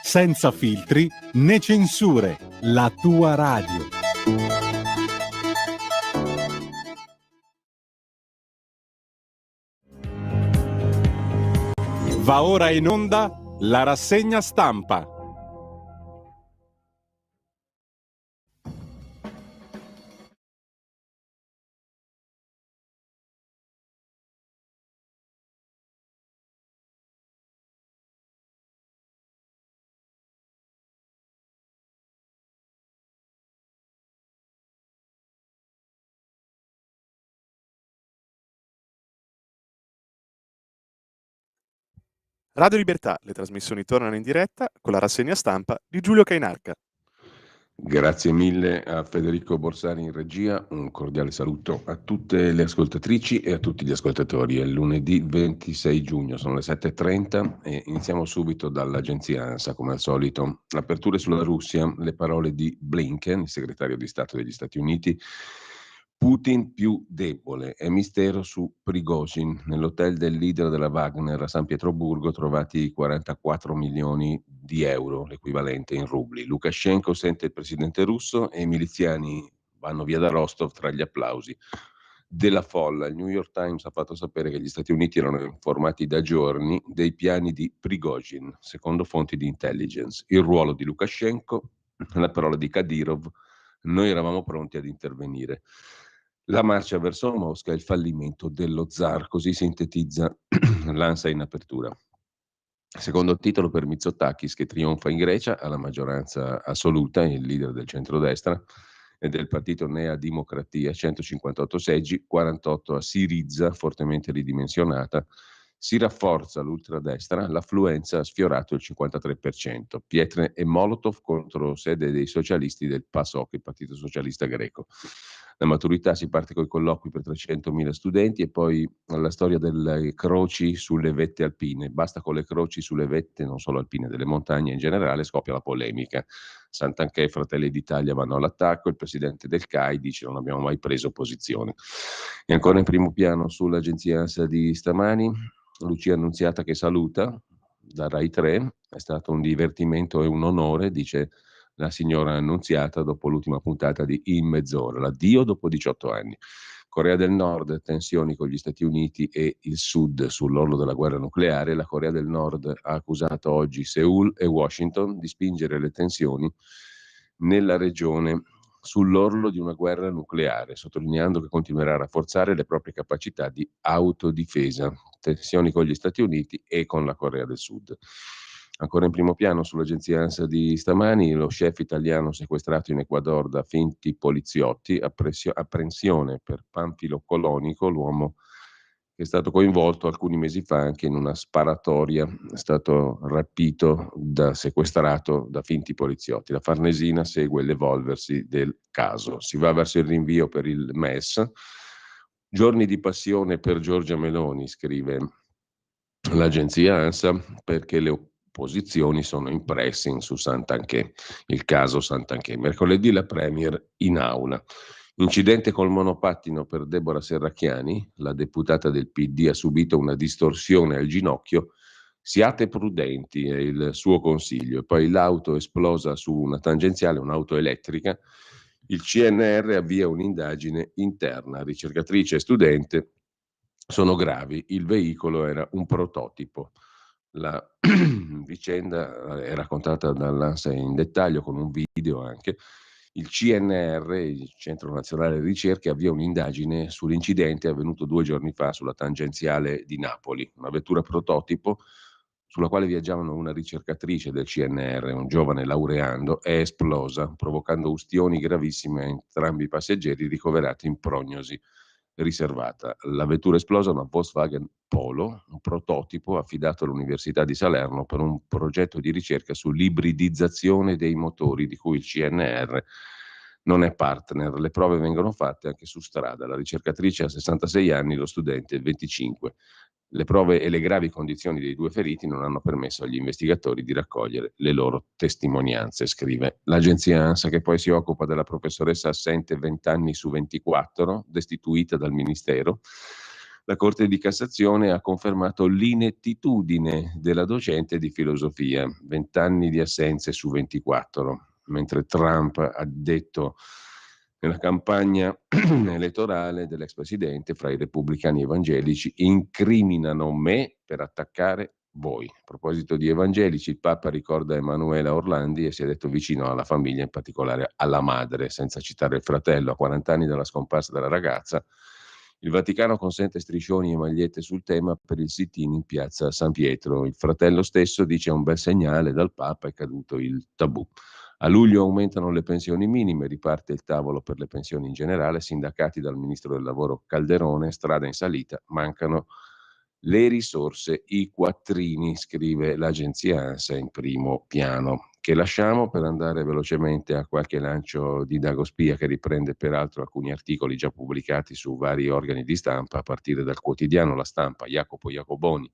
senza filtri né censure, la tua radio. Va ora in onda la rassegna stampa. Radio Libertà, le trasmissioni tornano in diretta con la rassegna stampa di Giulio Cainarca. Grazie mille a Federico Borsari in regia, un cordiale saluto a tutte le ascoltatrici e a tutti gli ascoltatori. È lunedì 26 giugno, sono le 7:30 e iniziamo subito dall'agenzia ANSA come al solito. Aperture sulla Russia, le parole di Blinken, il segretario di Stato degli Stati Uniti. Putin più debole e mistero su Prigozhin. Nell'hotel del leader della Wagner a San Pietroburgo trovati 44 milioni di euro, l'equivalente in rubli. Lukashenko sente il presidente russo e i miliziani vanno via da Rostov tra gli applausi della folla. Il New York Times ha fatto sapere che gli Stati Uniti erano informati da giorni dei piani di Prigozhin, secondo fonti di intelligence. Il ruolo di Lukashenko, la parola di Kadyrov, noi eravamo pronti ad intervenire. La marcia verso Mosca e il fallimento dello zar, così sintetizza l'ANSA in apertura. Secondo titolo per Mitsotakis che trionfa in Grecia, alla maggioranza assoluta, il leader del centrodestra e del partito Nea Dimocratia, 158 seggi, 48 a Syriza, fortemente ridimensionata. Si rafforza l'ultradestra, l'affluenza ha sfiorato il 53%. Pietre e Molotov contro sede dei socialisti del PASOK, il Partito Socialista Greco. La maturità si parte con i colloqui per 300.000 studenti e poi la storia delle croci sulle vette alpine. Basta con le croci sulle vette, non solo alpine, delle montagne in generale, scoppia la polemica. Sant'Anché e Fratelli d'Italia vanno all'attacco, il presidente del CAI dice non abbiamo mai preso posizione. E ancora in primo piano sull'agenzia ANSA di stamani, Lucia Annunziata che saluta da Rai 3, è stato un divertimento e un onore, dice la signora Annunziata dopo l'ultima puntata di In Mezz'ora, l'addio dopo 18 anni. Corea del Nord, tensioni con gli Stati Uniti e il Sud sull'orlo della guerra nucleare. La Corea del Nord ha accusato oggi Seoul e Washington di spingere le tensioni nella regione sull'orlo di una guerra nucleare, sottolineando che continuerà a rafforzare le proprie capacità di autodifesa. Tensioni con gli Stati Uniti e con la Corea del Sud. Ancora in primo piano sull'agenzia ANSA di stamani, lo chef italiano sequestrato in Ecuador da finti poliziotti, apprensione per Panfilo Colonico, l'uomo che è stato coinvolto alcuni mesi fa anche in una sparatoria, è stato rapito, sequestrato da finti poliziotti. La Farnesina segue l'evolversi del caso. Si va verso il rinvio per il MES. Giorni di passione per Giorgia Meloni, scrive l'agenzia ANSA, perché le opposizioni sono in pressing su Sant'Anché, il caso Sant'Anché. Mercoledì la Premier in aula. Incidente col monopattino per Deborah Serracchiani, la deputata del PD ha subito una distorsione al ginocchio. Siate prudenti, è il suo consiglio. E poi l'auto esplosa su una tangenziale, un'auto elettrica. Il CNR avvia un'indagine interna. Ricercatrice e studente sono gravi. Il veicolo era un prototipo. La vicenda è raccontata dall'ANSA in dettaglio con un video anche. Il CNR, il Centro Nazionale di Ricerche, avvia un'indagine sull'incidente avvenuto 2 giorni fa sulla tangenziale di Napoli, una vettura prototipo sulla quale viaggiavano una ricercatrice del CNR, un giovane laureando, è esplosa, provocando ustioni gravissimi a entrambi i passeggeri ricoverati in prognosi riservata. La vettura esplosa è una Volkswagen Polo, un prototipo affidato all'Università di Salerno per un progetto di ricerca sull'ibridizzazione dei motori di cui il CNR non è partner. Le prove vengono fatte anche su strada. La ricercatrice ha 66 anni, lo studente 25. Le prove e le gravi condizioni dei 2 feriti non hanno permesso agli investigatori di raccogliere le loro testimonianze, scrive l'agenzia ANSA, che poi si occupa della professoressa assente 20 anni su 24, destituita dal Ministero. La Corte di Cassazione ha confermato l'inettitudine della docente di filosofia, 20 anni di assenze su 24, mentre Trump ha detto nella campagna elettorale dell'ex presidente, fra i repubblicani evangelici, incriminano me per attaccare voi. A proposito di evangelici, il Papa ricorda Emanuela Orlandi e si è detto vicino alla famiglia, in particolare alla madre, senza citare il fratello. A 40 anni dalla scomparsa della ragazza, il Vaticano consente striscioni e magliette sul tema per il sit-in in piazza San Pietro. Il fratello stesso dice: è un bel segnale, dal Papa è caduto il tabù. A luglio aumentano le pensioni minime, riparte il tavolo per le pensioni in generale, sindacati dal ministro del lavoro Calderone, strada in salita, mancano le risorse, i quattrini, scrive l'agenzia ANSA in primo piano. Che lasciamo per andare velocemente a qualche lancio di Dagospia, che riprende peraltro alcuni articoli già pubblicati su vari organi di stampa, a partire dal quotidiano La Stampa, Jacopo Jacoboni,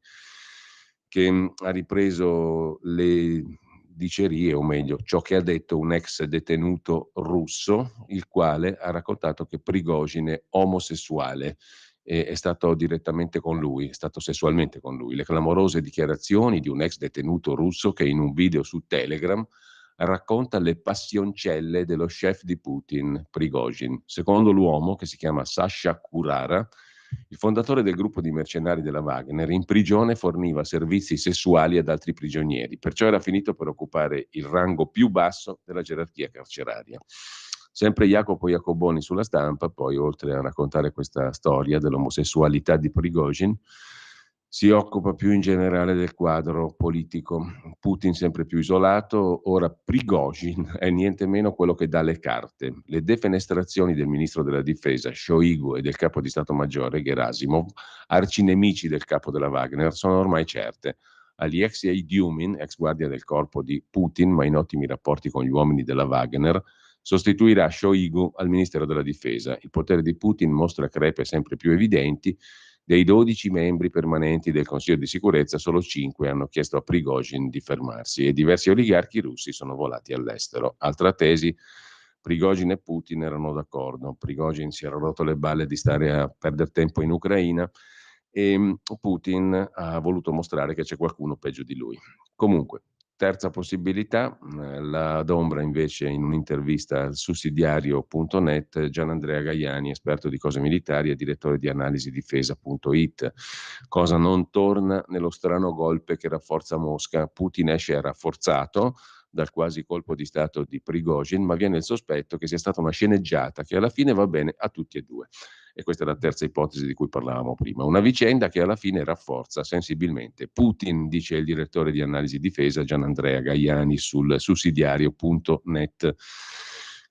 che ha ripreso le dicerie, o meglio, ciò che ha detto un ex detenuto russo, il quale ha raccontato che Prigozhin è omosessuale e è stato direttamente con lui, è stato sessualmente con lui. Le clamorose dichiarazioni di un ex detenuto russo che in un video su Telegram racconta le passioncelle dello chef di Putin, Prigozhin. Secondo l'uomo, che si chiama Sasha Kurara, il fondatore del gruppo di mercenari della Wagner, in prigione forniva servizi sessuali ad altri prigionieri, perciò era finito per occupare il rango più basso della gerarchia carceraria. Sempre Jacopo Jacoboni sulla Stampa, poi, oltre a raccontare questa storia dell'omosessualità di Prigozhin, si occupa più in generale del quadro politico. Putin sempre più isolato, ora Prigozhin è niente meno quello che dà le carte. Le defenestrazioni del ministro della difesa Shoigu e del capo di Stato Maggiore Gerasimov, arcinemici del capo della Wagner, sono ormai certe. Alexei Dyumin, ex guardia del corpo di Putin, ma in ottimi rapporti con gli uomini della Wagner, sostituirà Shoigu al Ministero della Difesa. Il potere di Putin mostra crepe sempre più evidenti. Dei 12 membri permanenti del Consiglio di sicurezza, solo 5 hanno chiesto a Prigozhin di fermarsi e diversi oligarchi russi sono volati all'estero. Altra tesi: Prigozhin e Putin erano d'accordo. Prigozhin si era rotto le balle di stare a perdere tempo in Ucraina e Putin ha voluto mostrare che c'è qualcuno peggio di lui. Comunque, terza possibilità, la Dombra invece in un'intervista al sussidiario.net, Gianandrea Gaiani, esperto di cose militari e direttore di analisi difesa.it. Cosa non torna nello strano golpe che rafforza Mosca? Putin esce rafforzato dal quasi colpo di stato di Prigozhin, ma viene il sospetto che sia stata una sceneggiata che alla fine va bene a tutti e due. E questa è la terza ipotesi di cui parlavamo prima. Una vicenda che alla fine rafforza sensibilmente Putin, dice il direttore di analisi difesa Gianandrea Gaiani sul sussidiario.net.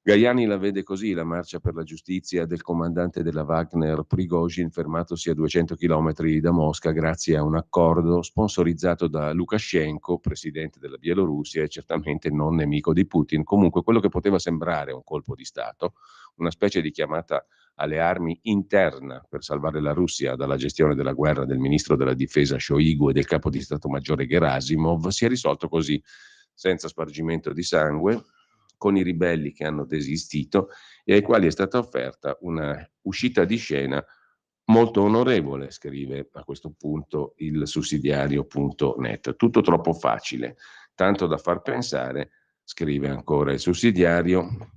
Gaiani la vede così: la marcia per la giustizia del comandante della Wagner Prigozhin, fermatosi a 200 km da Mosca grazie a un accordo sponsorizzato da Lukashenko, presidente della Bielorussia e certamente non nemico di Putin. Comunque, quello che poteva sembrare un colpo di Stato, una specie di chiamata alle armi interna per salvare la Russia dalla gestione della guerra del ministro della difesa Shoigu e del capo di Stato Maggiore Gerasimov, si è risolto così, senza spargimento di sangue, con i ribelli che hanno desistito e ai quali è stata offerta una uscita di scena molto onorevole, scrive a questo punto il sussidiario.net. Tutto troppo facile, tanto da far pensare, scrive ancora il sussidiario,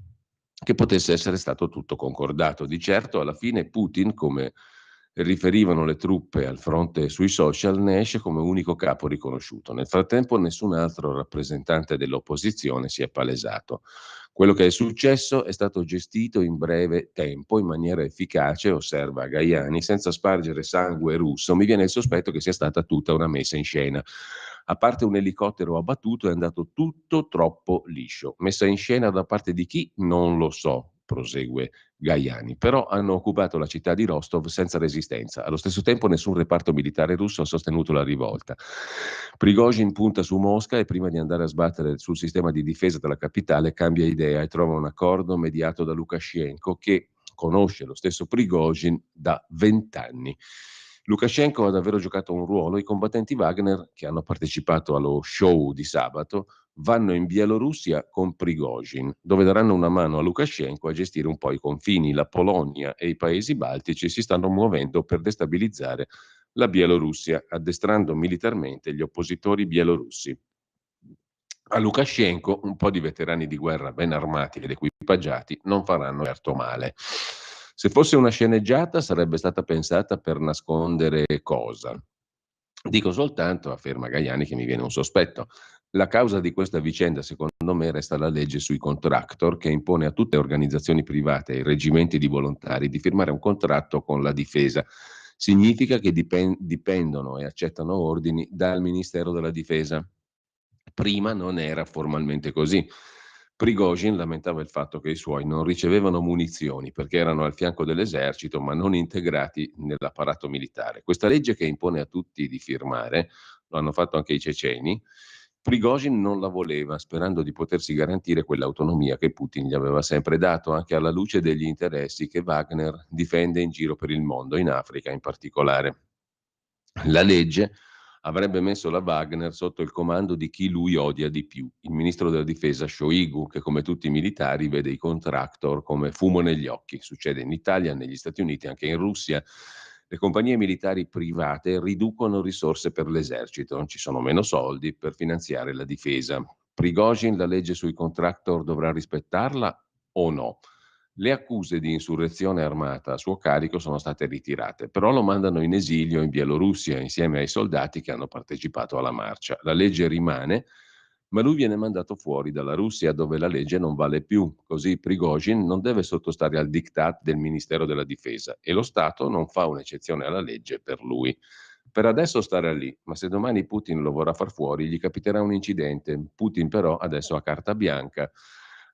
che potesse essere stato tutto concordato. Di certo, alla fine Putin, come riferivano le truppe al fronte sui social, ne esce come unico capo riconosciuto. Nel frattempo nessun altro rappresentante dell'opposizione si è palesato. Quello che è successo è stato gestito in breve tempo, in maniera efficace, osserva Gaiani, senza spargere sangue russo. Mi viene il sospetto che sia stata tutta una messa in scena. A parte un elicottero abbattuto, è andato tutto troppo liscio. Messa in scena da parte di chi? Non lo so, prosegue Gaiani, però hanno occupato la città di Rostov senza resistenza. Allo stesso tempo nessun reparto militare russo ha sostenuto la rivolta. Prigozhin punta su Mosca e prima di andare a sbattere sul sistema di difesa della capitale cambia idea e trova un accordo mediato da Lukashenko, che conosce lo stesso Prigozhin da 20 anni. Lukashenko ha davvero giocato un ruolo. I combattenti Wagner che hanno partecipato allo show di sabato vanno in Bielorussia con Prigozhin, dove daranno una mano a Lukashenko a gestire un po' i confini. La Polonia e i paesi baltici si stanno muovendo per destabilizzare la Bielorussia, addestrando militarmente gli oppositori bielorussi. A Lukashenko un po' di veterani di guerra ben armati ed equipaggiati non faranno certo male. Se fosse una sceneggiata sarebbe stata pensata per nascondere cosa? Dico soltanto, afferma Gaiani, che mi viene un sospetto. La causa di questa vicenda, secondo me, resta la legge sui contractor che impone a tutte le organizzazioni private e i reggimenti di volontari di firmare un contratto con la difesa. Significa che dipendono e accettano ordini dal Ministero della Difesa. Prima non era formalmente così. Prigozhin lamentava il fatto che i suoi non ricevevano munizioni perché erano al fianco dell'esercito ma non integrati nell'apparato militare. Questa legge che impone a tutti di firmare, lo hanno fatto anche i ceceni, Prigozhin non la voleva, sperando di potersi garantire quell'autonomia che Putin gli aveva sempre dato, anche alla luce degli interessi che Wagner difende in giro per il mondo, in Africa in particolare. La legge avrebbe messo la Wagner sotto il comando di chi lui odia di più, il ministro della difesa Shoigu, che come tutti i militari vede i contractor come fumo negli occhi. Succede in Italia, negli Stati Uniti, anche in Russia. Le compagnie militari private riducono risorse per l'esercito, ci sono meno soldi per finanziare la difesa. Prigozhin la legge sui contractor dovrà rispettarla o no? Le accuse di insurrezione armata a suo carico sono state ritirate, però lo mandano in esilio in Bielorussia insieme ai soldati che hanno partecipato alla marcia. La legge rimane, ma lui viene mandato fuori dalla Russia dove la legge non vale più. Così Prigozhin non deve sottostare al diktat del Ministero della Difesa e lo Stato non fa un'eccezione alla legge per lui. Per adesso starà lì, ma se domani Putin lo vorrà far fuori, gli capiterà un incidente. Putin però adesso ha carta bianca,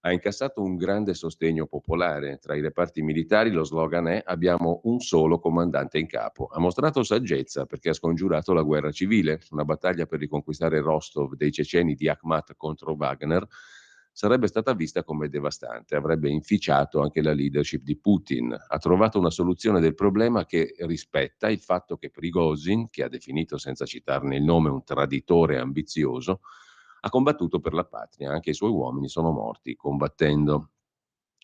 ha incassato un grande sostegno popolare. Tra i reparti militari lo slogan è "Abbiamo un solo comandante in capo". Ha mostrato saggezza perché ha scongiurato la guerra civile, una battaglia per riconquistare Rostov dei ceceni di Akhmat contro Wagner sarebbe stata vista come devastante, avrebbe inficiato anche la leadership di Putin. Ha trovato una soluzione del problema che rispetta il fatto che Prigozhin, che ha definito senza citarne il nome un traditore ambizioso, ha combattuto per la patria, anche i suoi uomini sono morti combattendo.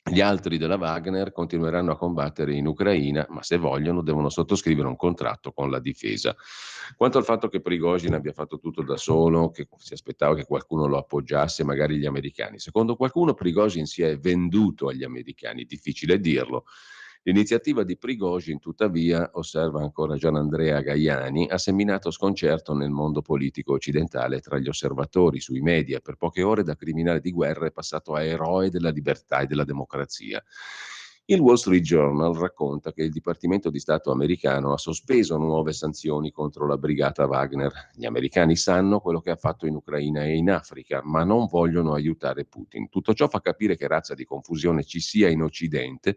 Gli altri della Wagner continueranno a combattere in Ucraina, ma se vogliono devono sottoscrivere un contratto con la difesa. Quanto al fatto che Prigozhin abbia fatto tutto da solo, che si aspettava che qualcuno lo appoggiasse, magari gli americani. Secondo qualcuno Prigozhin si è venduto agli americani, difficile dirlo. L'iniziativa di Prigozhin, tuttavia, osserva ancora Gianandrea Gaiani, ha seminato sconcerto nel mondo politico occidentale tra gli osservatori sui media. Per poche ore da criminale di guerra è passato a eroe della libertà e della democrazia. Il Wall Street Journal racconta che il Dipartimento di Stato americano ha sospeso nuove sanzioni contro la brigata Wagner. Gli americani sanno quello che ha fatto in Ucraina e in Africa, ma non vogliono aiutare Putin. Tutto ciò fa capire che razza di confusione ci sia in Occidente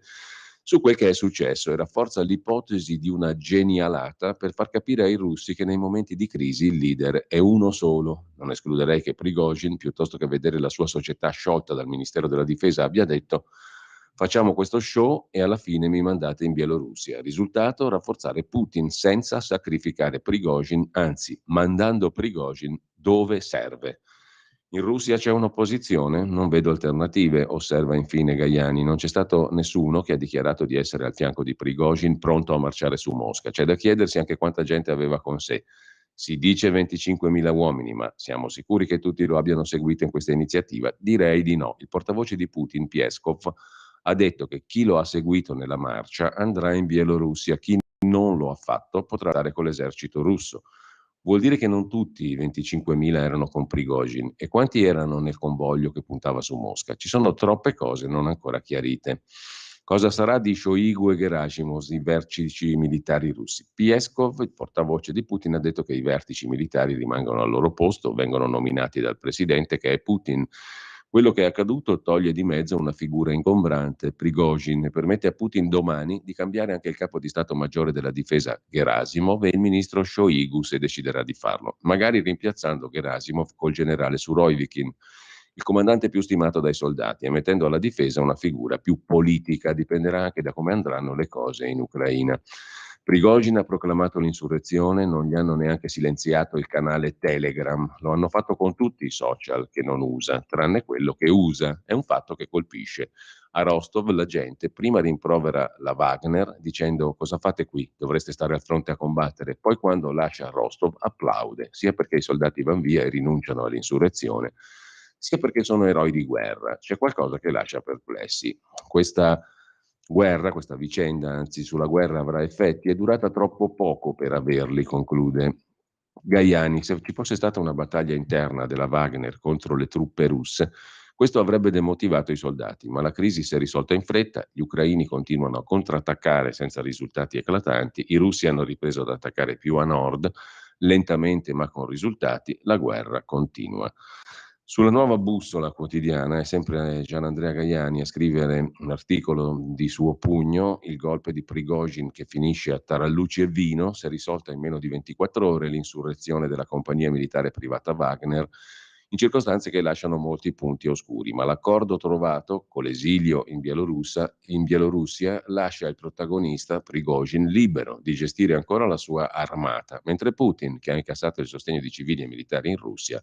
su quel che è successo e rafforza l'ipotesi di una genialata per far capire ai russi che nei momenti di crisi il leader è uno solo. Non escluderei che Prigozhin, piuttosto che vedere la sua società sciolta dal Ministero della Difesa, abbia detto: facciamo questo show e alla fine mi mandate in Bielorussia. Risultato: rafforzare Putin senza sacrificare Prigozhin, anzi mandando Prigozhin dove serve. In Russia c'è un'opposizione? Non vedo alternative, osserva infine Gaiani. Non c'è stato nessuno che ha dichiarato di essere al fianco di Prigozhin pronto a marciare su Mosca. C'è da chiedersi anche quanta gente aveva con sé. Si dice 25.000 uomini, ma siamo sicuri che tutti lo abbiano seguito in questa iniziativa? Direi di no. Il portavoce di Putin, Peskov, ha detto che chi lo ha seguito nella marcia andrà in Bielorussia, chi non lo ha fatto potrà andare con l'esercito russo. Vuol dire che non tutti i 25.000 erano con Prigozhin. E quanti erano nel convoglio che puntava su Mosca? Ci sono troppe cose non ancora chiarite. Cosa sarà di Shoigu e Gerasimov, i vertici militari russi? Peskov, il portavoce di Putin, ha detto che i vertici militari rimangono al loro posto, vengono nominati dal presidente che è Putin. Quello che è accaduto toglie di mezzo una figura ingombrante, Prigozhin, e permette a Putin domani di cambiare anche il capo di Stato Maggiore della Difesa Gerasimov e il ministro Shoigu se deciderà di farlo, magari rimpiazzando Gerasimov col generale Surovikin, il comandante più stimato dai soldati, e mettendo alla difesa una figura più politica. Dipenderà anche da come andranno le cose in Ucraina. Prigozhin ha proclamato l'insurrezione, non gli hanno neanche silenziato il canale Telegram, lo hanno fatto con tutti i social che non usa, tranne quello che usa. È un fatto che colpisce. A Rostov la gente prima rimprovera la Wagner dicendo: cosa fate qui? Dovreste stare al fronte a combattere. Poi quando lascia Rostov applaude, sia perché i soldati vanno via e rinunciano all'insurrezione, sia perché sono eroi di guerra. C'è qualcosa che lascia perplessi. Questa guerra, questa vicenda, anzi sulla guerra avrà effetti, è durata troppo poco per averli, conclude Gaiani. Se ci fosse stata una battaglia interna della Wagner contro le truppe russe, questo avrebbe demotivato i soldati, ma la crisi si è risolta in fretta, gli ucraini continuano a contrattaccare senza risultati eclatanti, i russi hanno ripreso ad attaccare più a nord, lentamente ma con risultati, la guerra continua. Sulla Nuova Bussola quotidiana è sempre Gianandrea Gaiani a scrivere un articolo di suo pugno: il golpe di Prigozhin che finisce a tarallucci e vino, si è risolta in meno di 24 ore l'insurrezione della compagnia militare privata Wagner, in circostanze che lasciano molti punti oscuri, ma l'accordo trovato con l'esilio in Bielorussia lascia il protagonista Prigozhin libero di gestire ancora la sua armata, mentre Putin, che ha incassato il sostegno di civili e militari in Russia,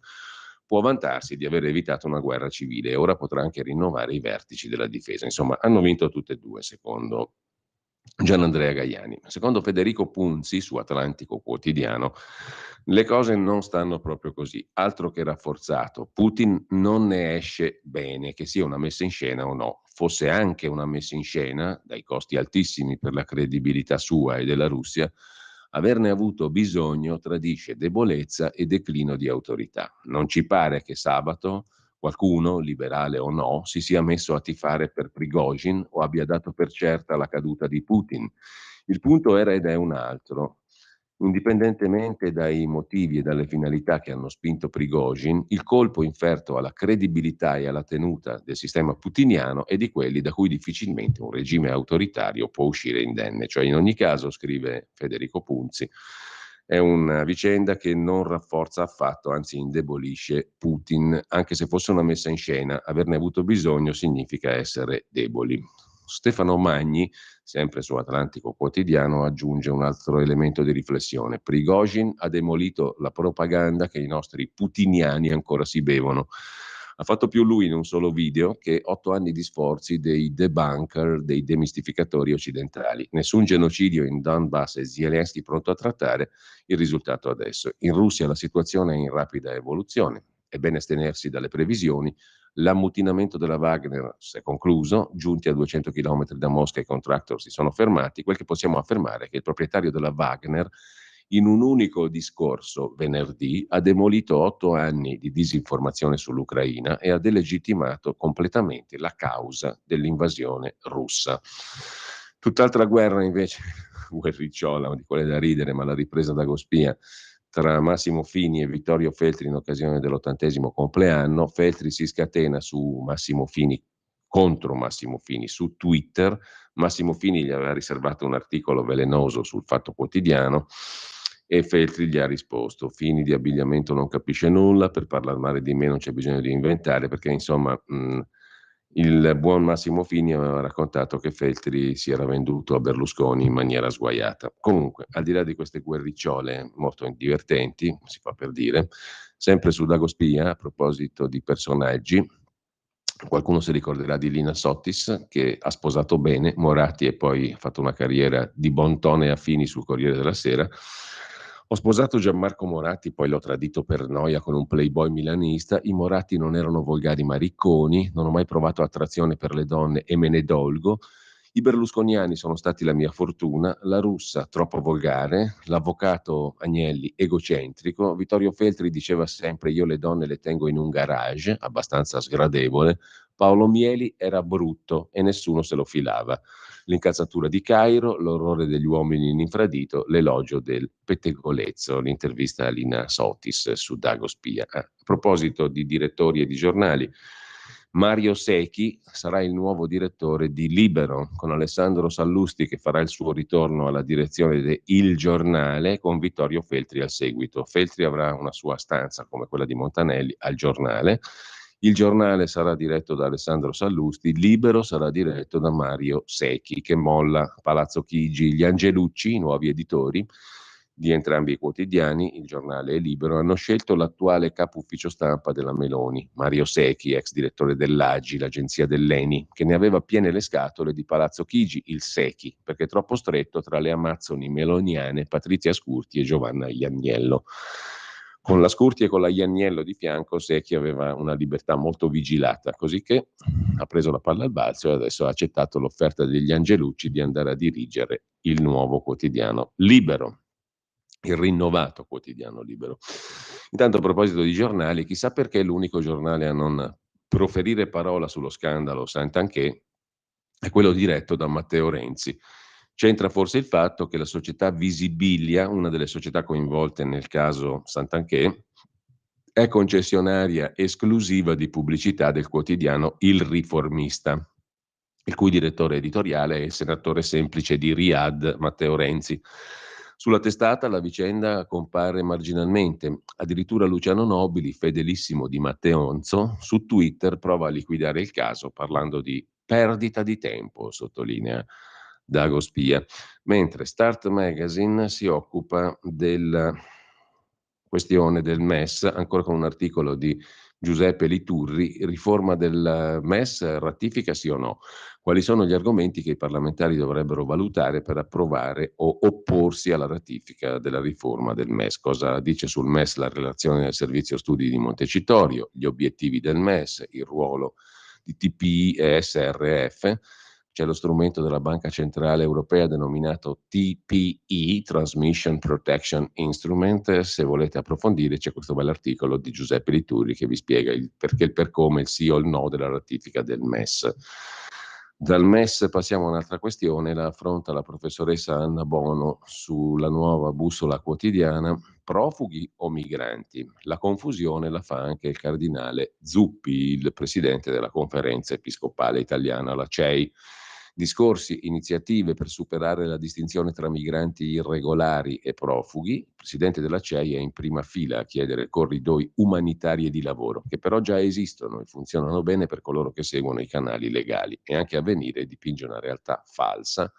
può vantarsi di aver evitato una guerra civile e ora potrà anche rinnovare i vertici della difesa. Insomma, hanno vinto tutte e due, secondo Gianandrea Gaiani. Secondo Federico Punzi, su Atlantico Quotidiano, le cose non stanno proprio così. Altro che rafforzato. Putin non ne esce bene, che sia una messa in scena o no. Fosse anche una messa in scena, dai costi altissimi per la credibilità sua e della Russia, averne avuto bisogno tradisce debolezza e declino di autorità. Non ci pare che sabato qualcuno, liberale o no, si sia messo a tifare per Prigozhin o abbia dato per certa la caduta di Putin. Il punto era ed è un altro. Indipendentemente dai motivi e dalle finalità che hanno spinto Prigozhin, il colpo inferto alla credibilità e alla tenuta del sistema putiniano è di quelli da cui difficilmente un regime autoritario può uscire indenne. Cioè, in ogni caso, scrive Federico Punzi, è una vicenda che non rafforza affatto, anzi indebolisce Putin, anche se fosse una messa in scena. Averne avuto bisogno significa essere deboli. Stefano Magni, sempre su Atlantico Quotidiano, aggiunge un altro elemento di riflessione. Prigozhin ha demolito la propaganda che i nostri putiniani ancora si bevono. Ha fatto più lui in un solo video che 8 anni di sforzi dei debunker, dei demistificatori occidentali. Nessun genocidio in Donbass e Zelensky pronto a trattare, il risultato adesso. In Russia la situazione è in rapida evoluzione, è bene astenersi dalle previsioni. L'ammutinamento della Wagner si è concluso, giunti a 200 km da Mosca i contractor si sono fermati. Quel che possiamo affermare è che il proprietario della Wagner in un unico discorso venerdì ha demolito 8 anni di disinformazione sull'Ucraina e ha delegittimato completamente la causa dell'invasione russa. Tutt'altra guerra invece, guerricciola, di quelle da ridere, ma la ripresa da Gospia, tra Massimo Fini e Vittorio Feltri in occasione dell'80° compleanno. Feltri si scatena su Massimo Fini contro Massimo Fini su Twitter. Massimo Fini gli aveva riservato un articolo velenoso sul Fatto Quotidiano e Feltri gli ha risposto: Fini di abbigliamento non capisce nulla, per parlare male di me non c'è bisogno di inventare, perché insomma il buon Massimo Fini aveva raccontato che Feltri si era venduto a Berlusconi in maniera sguaiata. Comunque, al di là di queste guerricciole molto divertenti, si fa per dire, sempre su Dagospia, a proposito di personaggi, qualcuno si ricorderà di Lina Sottis, che ha sposato bene Moratti e poi ha fatto una carriera di Bontone a Fini sul Corriere della Sera. Ho sposato Gianmarco Moratti, poi l'ho tradito per noia con un playboy milanista. I Moratti non erano volgari ma ricconi, non ho mai provato attrazione per le donne e me ne dolgo. I berlusconiani sono stati la mia fortuna, la russa troppo volgare, l'avvocato Agnelli egocentrico, Vittorio Feltri diceva sempre io le donne le tengo in un garage, abbastanza sgradevole, Paolo Mieli era brutto e nessuno se lo filava. L'incazzatura di Cairo, l'orrore degli uomini in infradito, l'elogio del pettegolezzo, l'intervista a Lina Sotis su Dagospia. A proposito di direttori e di giornali, Mario Secchi sarà il nuovo direttore di Libero, con Alessandro Sallusti che farà il suo ritorno alla direzione di Il Giornale, con Vittorio Feltri al seguito. Feltri avrà una sua stanza, come quella di Montanelli, al Giornale. Il Giornale sarà diretto da Alessandro Sallusti, Libero sarà diretto da Mario Secchi, che molla Palazzo Chigi. Gli Angelucci, i nuovi editori di entrambi i quotidiani, Il Giornale e Libero, hanno scelto l'attuale capo ufficio stampa della Meloni, Mario Secchi, ex direttore dell'AGI, l'agenzia dell'ENI, che ne aveva piene le scatole di Palazzo Chigi, il Secchi, perché troppo stretto tra le amazzoni meloniane Patrizia Scurti e Giovanna Ianniello. Con la Scurti e con la Ianniello di fianco, Secchi aveva una libertà molto vigilata, così che ha preso la palla al balzo e adesso ha accettato l'offerta degli Angelucci di andare a dirigere il nuovo quotidiano Libero, il rinnovato quotidiano Libero. Intanto, a proposito di giornali, chissà perché l'unico giornale a non proferire parola sullo scandalo Santanchè è quello diretto da Matteo Renzi. C'entra forse il fatto che la società Visibilia, una delle società coinvolte nel caso Santanchè, è concessionaria esclusiva di pubblicità del quotidiano Il Riformista, il cui direttore editoriale è il senatore semplice di Riyadh, Matteo Renzi. Sulla testata la vicenda compare marginalmente, addirittura Luciano Nobili, fedelissimo di Matteonzo, su Twitter prova a liquidare il caso parlando di perdita di tempo, sottolinea Dago Spia, mentre Start Magazine si occupa della questione del MES, ancora con un articolo di Giuseppe Liturri, riforma del MES, ratifica sì o no? Quali sono gli argomenti che i parlamentari dovrebbero valutare per approvare o opporsi alla ratifica della riforma del MES? Cosa dice sul MES la relazione del servizio studi di Montecitorio, gli obiettivi del MES, il ruolo di TPI e SRF? C'è lo strumento della Banca Centrale Europea denominato TPI, Transmission Protection Instrument. Se volete approfondire c'è questo bell'articolo di Giuseppe Liturri che vi spiega il perché, il per come, il sì o il no della ratifica del MES. Dal MES passiamo a un'altra questione, la affronta la professoressa Anna Bono sulla Nuova Bussola Quotidiana. Profughi o migranti? La confusione la fa anche il cardinale Zuppi, il presidente della Conferenza Episcopale Italiana, la CEI. Discorsi, iniziative per superare la distinzione tra migranti irregolari e profughi. Il presidente della CEI è in prima fila a chiedere corridoi umanitari e di lavoro, che però già esistono e funzionano bene per coloro che seguono i canali legali, e anche Avvenire dipinge una realtà falsa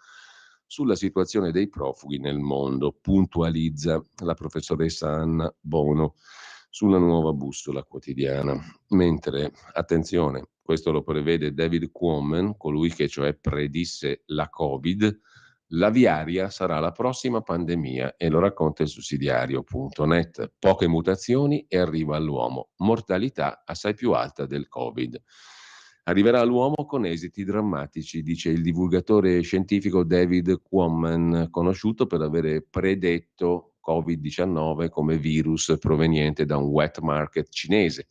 sulla situazione dei profughi nel mondo, puntualizza la professoressa Anna Bono sulla Nuova Bussola Quotidiana. Mentre, attenzione, questo lo prevede David Quammen, colui che cioè predisse la Covid, l'aviaria sarà la prossima pandemia e lo racconta il sussidiario.net. Poche mutazioni e arriva all'uomo, mortalità assai più alta del Covid. Arriverà all'uomo con esiti drammatici, dice il divulgatore scientifico David Quammen, conosciuto per avere predetto Covid-19 come virus proveniente da un wet market cinese.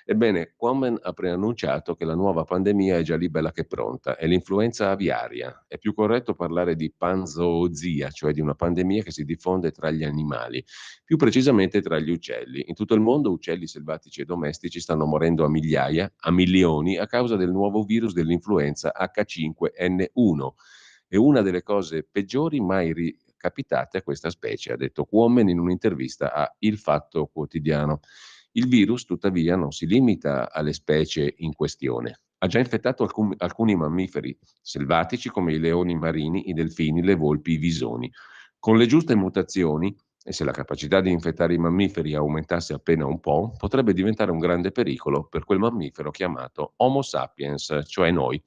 Ebbene, Quammen ha preannunciato che la nuova pandemia è già lì bella che pronta, è l'influenza aviaria. È più corretto parlare di panzoozia, cioè di una pandemia che si diffonde tra gli animali, più precisamente tra gli uccelli. In tutto il mondo uccelli selvatici e domestici stanno morendo a migliaia, a milioni, a causa del nuovo virus dell'influenza H5N1. È una delle cose peggiori mai capitate a questa specie, ha detto Quammen in un'intervista a Il Fatto Quotidiano. Il virus, tuttavia, non si limita alle specie in questione. Ha già infettato alcuni mammiferi selvatici come i leoni marini, i delfini, le volpi, i visoni. Con le giuste mutazioni, e se la capacità di infettare i mammiferi aumentasse appena un po', potrebbe diventare un grande pericolo per quel mammifero chiamato Homo sapiens, cioè noi.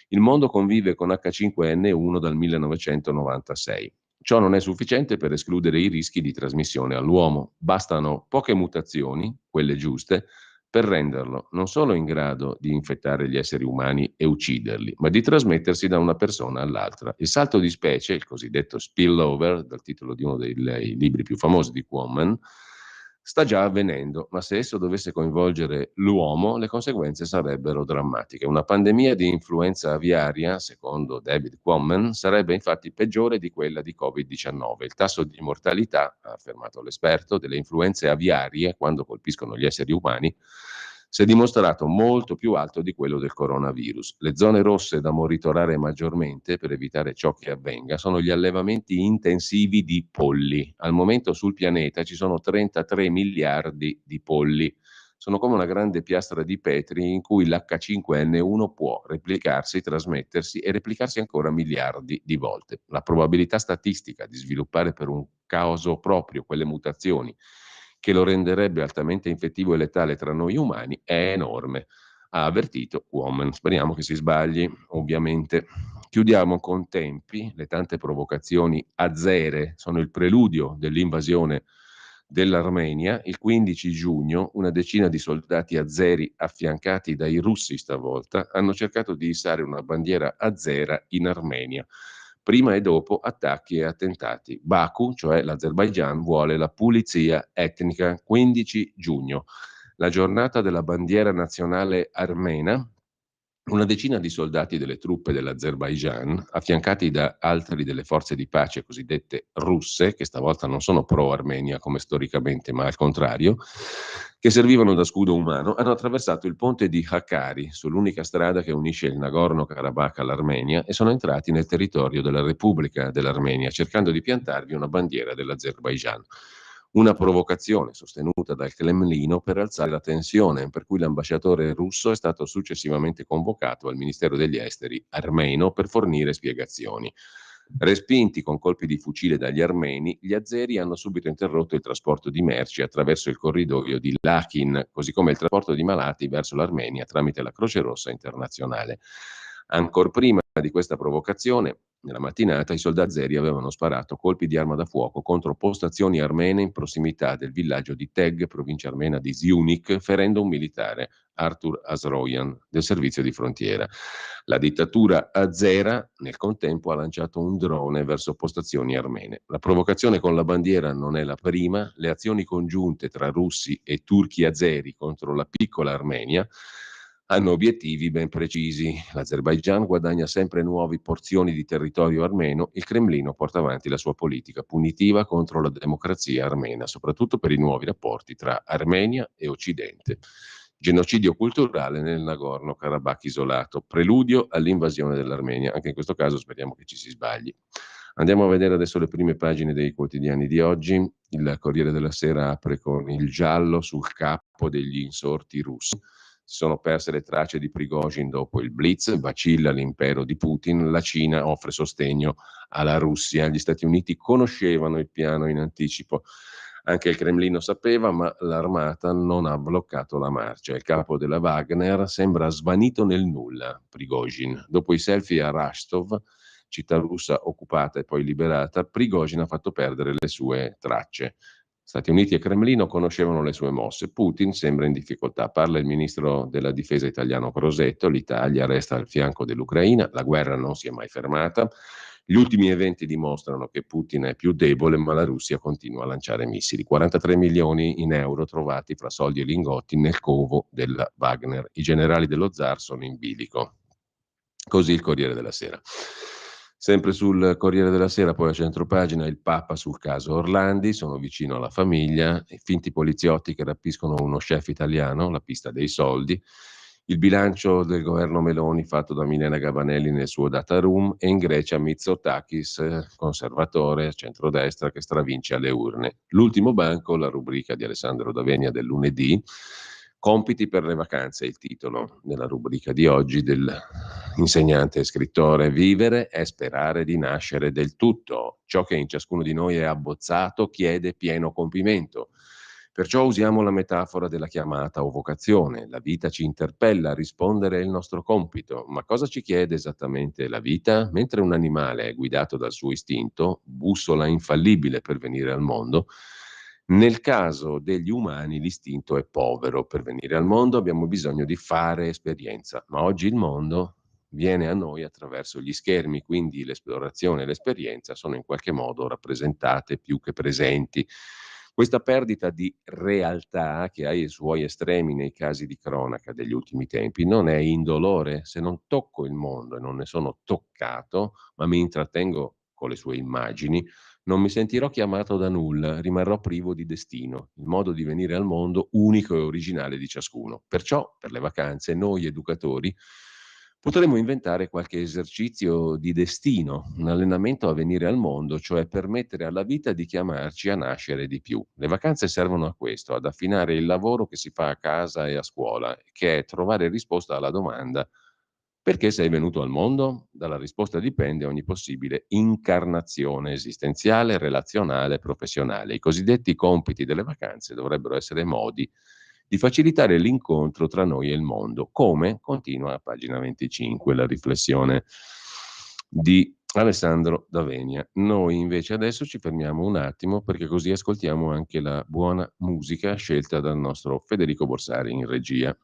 Il mondo convive con H5N1 dal 1996. Ciò non è sufficiente per escludere i rischi di trasmissione all'uomo. Bastano poche mutazioni, quelle giuste, per renderlo non solo in grado di infettare gli esseri umani e ucciderli, ma di trasmettersi da una persona all'altra. Il salto di specie, il cosiddetto spillover, dal titolo di uno dei libri più famosi di Quammen, sta già avvenendo, ma se esso dovesse coinvolgere l'uomo, le conseguenze sarebbero drammatiche. Una pandemia di influenza aviaria, secondo David Quammen, sarebbe infatti peggiore di quella di Covid-19. Il tasso di mortalità, ha affermato l'esperto, delle influenze aviarie, quando colpiscono gli esseri umani, si è dimostrato molto più alto di quello del coronavirus. Le zone rosse da monitorare maggiormente per evitare ciò che avvenga sono gli allevamenti intensivi di polli. Al momento sul pianeta ci sono 33 miliardi di polli. sono come una grande piastra di Petri in cui l'H5N1 può replicarsi, trasmettersi e replicarsi ancora miliardi di volte. La probabilità statistica di sviluppare per un caso proprio quelle mutazioni che lo renderebbe altamente infettivo e letale tra noi umani è enorme, ha avvertito Woman. Speriamo che si sbagli, ovviamente. Chiudiamo con tempi, le tante provocazioni azere sono il preludio dell'invasione dell'Armenia. Il 15 giugno una decina di soldati azeri affiancati dai russi stavolta hanno cercato di issare una bandiera azera in Armenia. Prima e dopo attacchi e attentati. Baku, cioè l'Azerbaigian, vuole la pulizia etnica. 15 giugno, la giornata della bandiera nazionale armena. Una decina di soldati delle truppe dell'Azerbaigian, affiancati da altri delle forze di pace cosiddette russe, che stavolta non sono pro-Armenia come storicamente, ma al contrario, che servivano da scudo umano, hanno attraversato il ponte di Hakkari, sull'unica strada che unisce il Nagorno-Karabakh all'Armenia, e sono entrati nel territorio della Repubblica dell'Armenia, cercando di piantarvi una bandiera dell'Azerbaigian. Una provocazione sostenuta dal Cremlino per alzare la tensione, per cui l'ambasciatore russo è stato successivamente convocato al Ministero degli Esteri armeno per fornire spiegazioni. Respinti con colpi di fucile dagli armeni, gli azeri hanno subito interrotto il trasporto di merci attraverso il corridoio di Lakin, così come il trasporto di malati verso l'Armenia tramite la Croce Rossa internazionale. Ancor prima di questa provocazione, nella mattinata, i soldati azeri avevano sparato colpi di arma da fuoco contro postazioni armene in prossimità del villaggio di Teg, provincia armena di Siunik, ferendo un militare, Artur Asroyan, del servizio di frontiera. La dittatura azera, nel contempo, ha lanciato un drone verso postazioni armene. La provocazione con la bandiera non è la prima. Le azioni congiunte tra russi e turchi azeri contro la piccola Armenia hanno obiettivi ben precisi. L'Azerbaigian guadagna sempre nuove porzioni di territorio armeno, il Cremlino porta avanti la sua politica punitiva contro la democrazia armena, soprattutto per i nuovi rapporti tra Armenia e Occidente. Genocidio culturale nel Nagorno-Karabakh isolato, preludio all'invasione dell'Armenia. Anche in questo caso speriamo che ci si sbagli. Andiamo a vedere adesso le prime pagine dei quotidiani di oggi. Il Corriere della Sera apre con il giallo sul capo degli insorti russi. Si sono perse le tracce di Prigozhin dopo il blitz, vacilla l'impero di Putin, la Cina offre sostegno alla Russia. Gli Stati Uniti conoscevano il piano in anticipo. Anche il Cremlino sapeva, ma l'armata non ha bloccato la marcia. Il capo della Wagner sembra svanito nel nulla, Prigozhin. Dopo i selfie a Rostov, città russa occupata e poi liberata, Prigozhin ha fatto perdere le sue tracce. Stati Uniti e Cremlino conoscevano le sue mosse. Putin sembra in difficoltà. Parla il ministro della difesa italiano Crosetto. L'Italia resta al fianco dell'Ucraina. La guerra non si è mai fermata. Gli ultimi eventi dimostrano che Putin è più debole, ma la Russia continua a lanciare missili. 43 milioni in euro trovati fra soldi e lingotti nel covo della Wagner. I generali dello zar sono in bilico. Così il Corriere della Sera. Sempre sul Corriere della Sera, poi a centropagina, il Papa sul caso Orlandi, sono vicino alla famiglia, i finti poliziotti che rapiscono uno chef italiano, la pista dei soldi, il bilancio del governo Meloni fatto da Milena Gabanelli nel suo data room e in Grecia Mitsotakis, conservatore, centrodestra, che stravince alle urne. L'ultimo banco, la rubrica di Alessandro D'Avenia del lunedì, compiti per le vacanze, il titolo della rubrica di oggi dell'insegnante e scrittore. Vivere è sperare di nascere del tutto. Ciò che in ciascuno di noi è abbozzato chiede pieno compimento. Perciò usiamo la metafora della chiamata o vocazione. La vita ci interpella, rispondere è il nostro compito. Ma cosa ci chiede esattamente la vita? Mentre un animale è guidato dal suo istinto, bussola infallibile per venire al mondo, nel caso degli umani l'istinto è povero. Per venire al mondo abbiamo bisogno di fare esperienza, ma oggi il mondo viene a noi attraverso gli schermi, quindi l'esplorazione e l'esperienza sono in qualche modo rappresentate più che presenti. Questa perdita di realtà, che ha i suoi estremi nei casi di cronaca degli ultimi tempi, non è indolore. Se non tocco il mondo e non ne sono toccato, ma mi intrattengo con le sue immagini, non mi sentirò chiamato da nulla, rimarrò privo di destino, il modo di venire al mondo unico e originale di ciascuno. Perciò, per le vacanze, noi educatori Potremmo inventare qualche esercizio di destino, un allenamento a venire al mondo, cioè permettere alla vita di chiamarci a nascere di più. Le vacanze servono a questo, ad affinare il lavoro che si fa a casa e a scuola, che è trovare risposta alla domanda: perché sei venuto al mondo? Dalla risposta dipende ogni possibile incarnazione esistenziale, relazionale, professionale. I cosiddetti compiti delle vacanze dovrebbero essere modi di facilitare l'incontro tra noi e il mondo. Come? Continua a pagina 25 la riflessione di Alessandro D'Avenia. Noi invece adesso ci fermiamo un attimo perché così ascoltiamo anche la buona musica scelta dal nostro Federico Borsari in regia.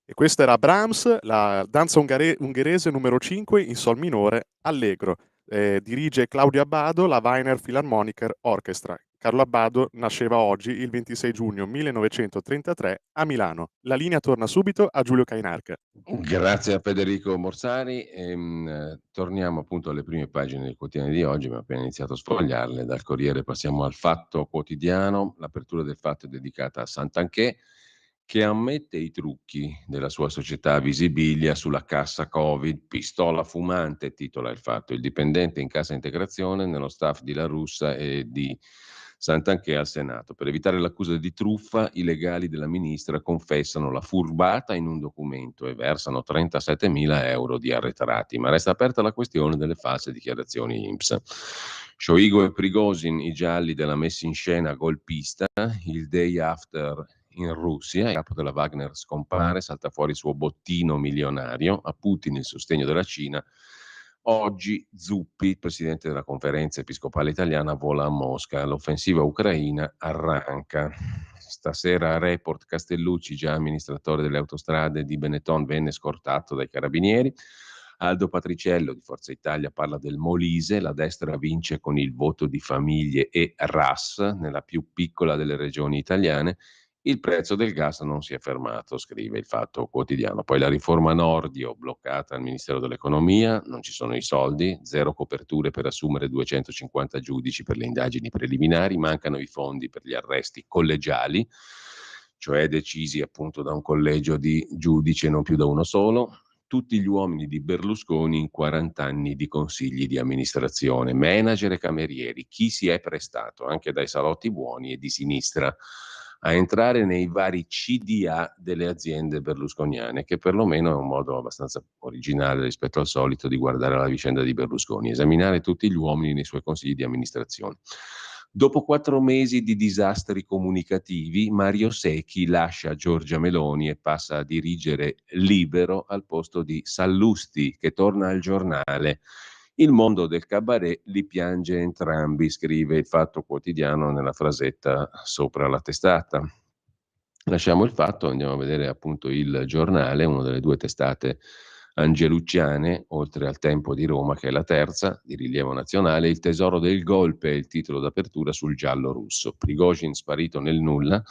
E questa era Brahms, la danza ungherese numero 5 in sol minore, Allegro. Dirige Claudio Abbado, la Wiener Philharmoniker Orchestra. Carlo Abbado nasceva oggi, il 26 giugno 1933, a Milano. La linea torna subito a Giulio Cainarca. Grazie a Federico Borsari. Torniamo appunto alle prime pagine dei quotidiani di oggi, abbiamo appena iniziato a sfogliarle. Dal Corriere passiamo al Fatto Quotidiano. L'apertura del Fatto è dedicata a Santanchè, che ammette i trucchi della sua società Visibilia sulla cassa Covid. Pistola fumante, titola il Fatto. Il dipendente in cassa integrazione nello staff di La Russa e di Santanchè al Senato. Per evitare l'accusa di truffa, i legali della ministra confessano la furbata in un documento e versano 37.000 euro di arretrati, ma resta aperta la questione delle false dichiarazioni INPS. Shoigu e Prigozhin, i gialli della messa in scena golpista, il day after in Russia, il capo della Wagner scompare, salta fuori il suo bottino milionario, a Putin il sostegno della Cina. Oggi Zuppi, presidente della conferenza episcopale italiana, vola a Mosca. L'offensiva ucraina arranca. Stasera a Report Castellucci, già amministratore delle autostrade di Benetton, venne scortato dai carabinieri. Aldo Patriciello di Forza Italia parla del Molise, la destra vince con il voto di famiglie e RAS nella più piccola delle regioni italiane. Il prezzo del gas non si è fermato, scrive il Fatto Quotidiano. Poi la riforma Nordio bloccata al Ministero dell'Economia, non ci sono i soldi, zero coperture per assumere 250 giudici per le indagini preliminari, mancano i fondi per gli arresti collegiali, cioè decisi appunto da un collegio di giudici e non più da uno solo. Tutti gli uomini di Berlusconi in 40 anni di consigli di amministrazione, manager e camerieri, chi si è prestato anche dai salotti buoni e di sinistra a entrare nei vari CDA delle aziende berlusconiane, che perlomeno è un modo abbastanza originale rispetto al solito di guardare la vicenda di Berlusconi, esaminare tutti gli uomini nei suoi consigli di amministrazione. Dopo 4 mesi di disastri comunicativi, Mario Secchi lascia Giorgia Meloni e passa a dirigere Libero al posto di Sallusti, che torna al giornale. Il mondo del cabaret li piange entrambi, scrive il Fatto Quotidiano nella frasetta sopra la testata. Lasciamo il Fatto, andiamo a vedere appunto il giornale, una delle due testate angelucciane, oltre al Tempo di Roma, che è la terza, di rilievo nazionale. Il tesoro del golpe è il titolo d'apertura sul giallo russo. Prigozhin sparito nel nulla.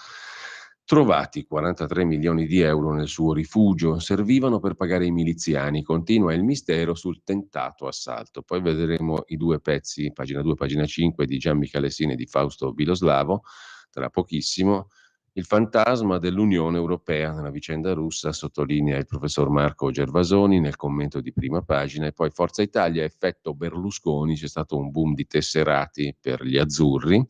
Trovati 43 milioni di euro nel suo rifugio, servivano per pagare i miliziani. Continua il mistero sul tentato assalto. Poi vedremo i due pezzi, pagina 2, pagina 5, di Gian Michalessin e di Fausto Biloslavo, tra pochissimo. Il fantasma dell'Unione Europea nella vicenda russa, sottolinea il professor Marco Gervasoni nel commento di prima pagina, e poi Forza Italia, effetto Berlusconi, c'è stato un boom di tesserati per gli azzurri.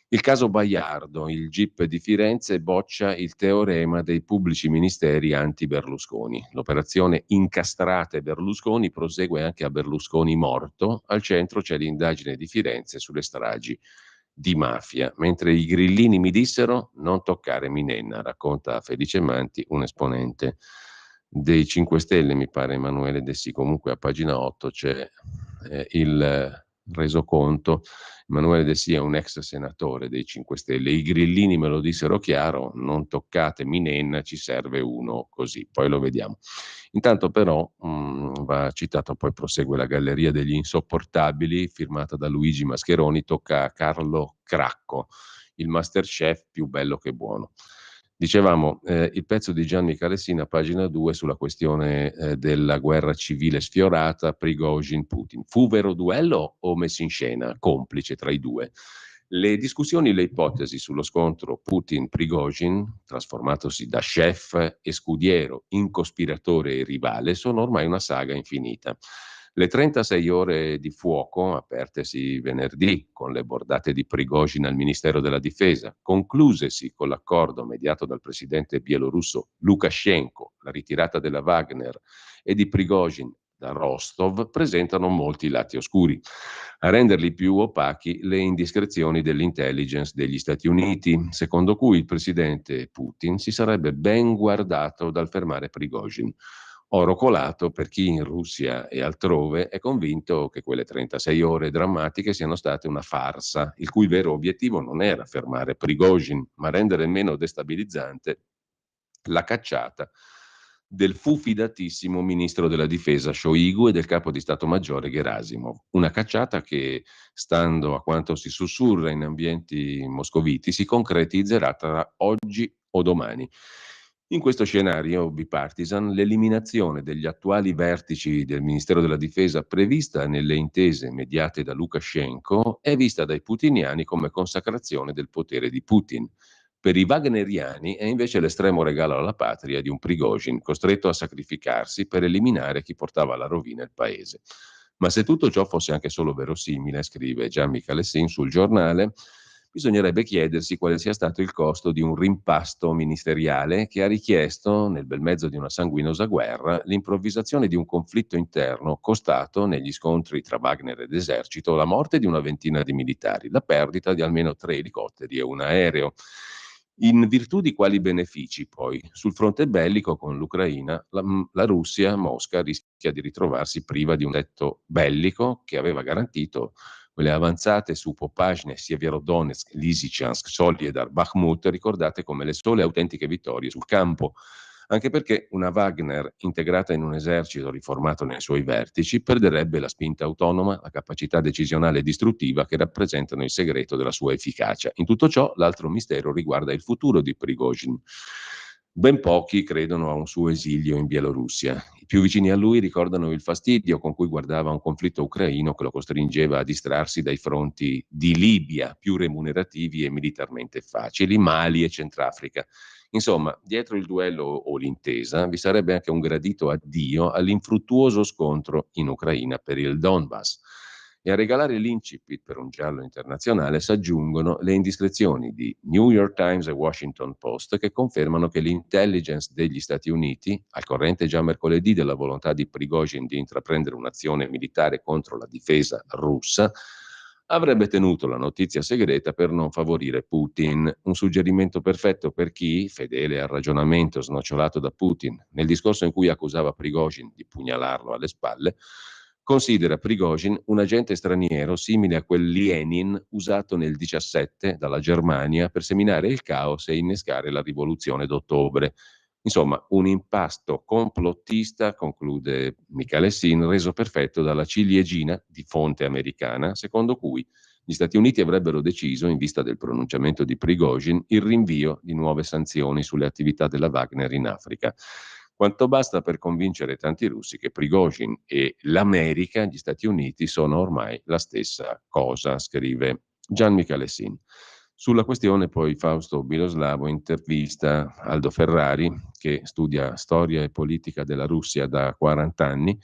Il caso Baiardo, il GIP di Firenze boccia il teorema dei pubblici ministeri anti-Berlusconi. L'operazione Incastrate Berlusconi prosegue anche a Berlusconi morto. Al centro c'è l'indagine di Firenze sulle stragi di mafia, mentre i grillini mi dissero non toccare Minenna, racconta Felice Manti, un esponente dei 5 Stelle, mi pare Emanuele Dessi. Comunque a pagina 8 c'è il resoconto. Emanuele Dessi è un ex senatore dei 5 Stelle. I grillini me lo dissero chiaro, non toccate Minenna, ci serve uno così, poi lo vediamo. Intanto però va citato, poi prosegue la galleria degli insopportabili, firmata da Luigi Mascheroni, tocca a Carlo Cracco, il Masterchef più bello che buono. Dicevamo, il pezzo di Gianni Calessina, pagina 2, sulla questione della guerra civile sfiorata, Prigozhin-Putin. Fu vero duello o messo in scena, complice tra i due? Le discussioni, le ipotesi sullo scontro Putin-Prigozhin, trasformatosi da chef e scudiero in cospiratore e rivale, sono ormai una saga infinita. Le 36 ore di fuoco, apertesi venerdì con le bordate di Prigozhin al Ministero della Difesa, conclusesi con l'accordo mediato dal presidente bielorusso Lukashenko, la ritirata della Wagner e di Prigozhin da Rostov, presentano molti lati oscuri. A renderli più opachi le indiscrezioni dell'intelligence degli Stati Uniti, secondo cui il presidente Putin si sarebbe ben guardato dal fermare Prigozhin. Oro colato per chi in Russia e altrove è convinto che quelle 36 ore drammatiche siano state una farsa, il cui vero obiettivo non era fermare Prigozhin, ma rendere meno destabilizzante la cacciata del fidatissimo ministro della difesa Shoigu e del capo di Stato Maggiore Gerasimov. Una cacciata che, stando a quanto si sussurra in ambienti moscoviti, si concretizzerà tra oggi o domani. In questo scenario bipartisan, l'eliminazione degli attuali vertici del Ministero della Difesa prevista nelle intese mediate da Lukashenko è vista dai putiniani come consacrazione del potere di Putin. Per i wagneriani è invece l'estremo regalo alla patria di un Prigozhin costretto a sacrificarsi per eliminare chi portava alla rovina il paese. Ma se tutto ciò fosse anche solo verosimile, scrive Gian Michalessin sul giornale, bisognerebbe chiedersi quale sia stato il costo di un rimpasto ministeriale che ha richiesto, nel bel mezzo di una sanguinosa guerra, l'improvvisazione di un conflitto interno costato, negli scontri tra Wagner ed esercito, la morte di una ventina di militari, la perdita di almeno 3 elicotteri e un aereo. In virtù di quali benefici, poi? Sul fronte bellico con l'Ucraina, la Russia, Mosca, rischia di ritrovarsi priva di un tetto bellico che aveva garantito quelle avanzate su Popasne, Sievierodonetsk, Lysychansk, Soledar, Bakhmut, ricordate come le sole autentiche vittorie sul campo. Anche perché una Wagner integrata in un esercito riformato nei suoi vertici perderebbe la spinta autonoma, la capacità decisionale e distruttiva che rappresentano il segreto della sua efficacia. In tutto ciò, l'altro mistero riguarda il futuro di Prigozhin. Ben pochi credono a un suo esilio in Bielorussia. I più vicini a lui ricordano il fastidio con cui guardava un conflitto ucraino che lo costringeva a distrarsi dai fronti di Libia, più remunerativi e militarmente facili, Mali e Centrafrica. Insomma, dietro il duello o l'intesa vi sarebbe anche un gradito addio all'infruttuoso scontro in Ucraina per il Donbass. E a regalare l'incipit per un giallo internazionale s'aggiungono le indiscrezioni di New York Times e Washington Post che confermano che l'intelligence degli Stati Uniti, al corrente già mercoledì della volontà di Prigozhin di intraprendere un'azione militare contro la difesa russa, avrebbe tenuto la notizia segreta per non favorire Putin. Un suggerimento perfetto per chi, fedele al ragionamento snocciolato da Putin, nel discorso in cui accusava Prigozhin di pugnalarlo alle spalle, considera Prigozhin un agente straniero simile a quel Lenin usato nel 17 dalla Germania per seminare il caos e innescare la rivoluzione d'ottobre. Insomma, un impasto complottista, conclude Michele Sin, reso perfetto dalla ciliegina di fonte americana, secondo cui gli Stati Uniti avrebbero deciso, in vista del pronunciamento di Prigozhin, il rinvio di nuove sanzioni sulle attività della Wagner in Africa. Quanto basta per convincere tanti russi che Prigozhin e l'America, gli Stati Uniti, sono ormai la stessa cosa, scrive Gian Michele Sin. Sulla questione poi Fausto Biloslavo intervista Aldo Ferrari, che studia storia e politica della Russia da 40 anni.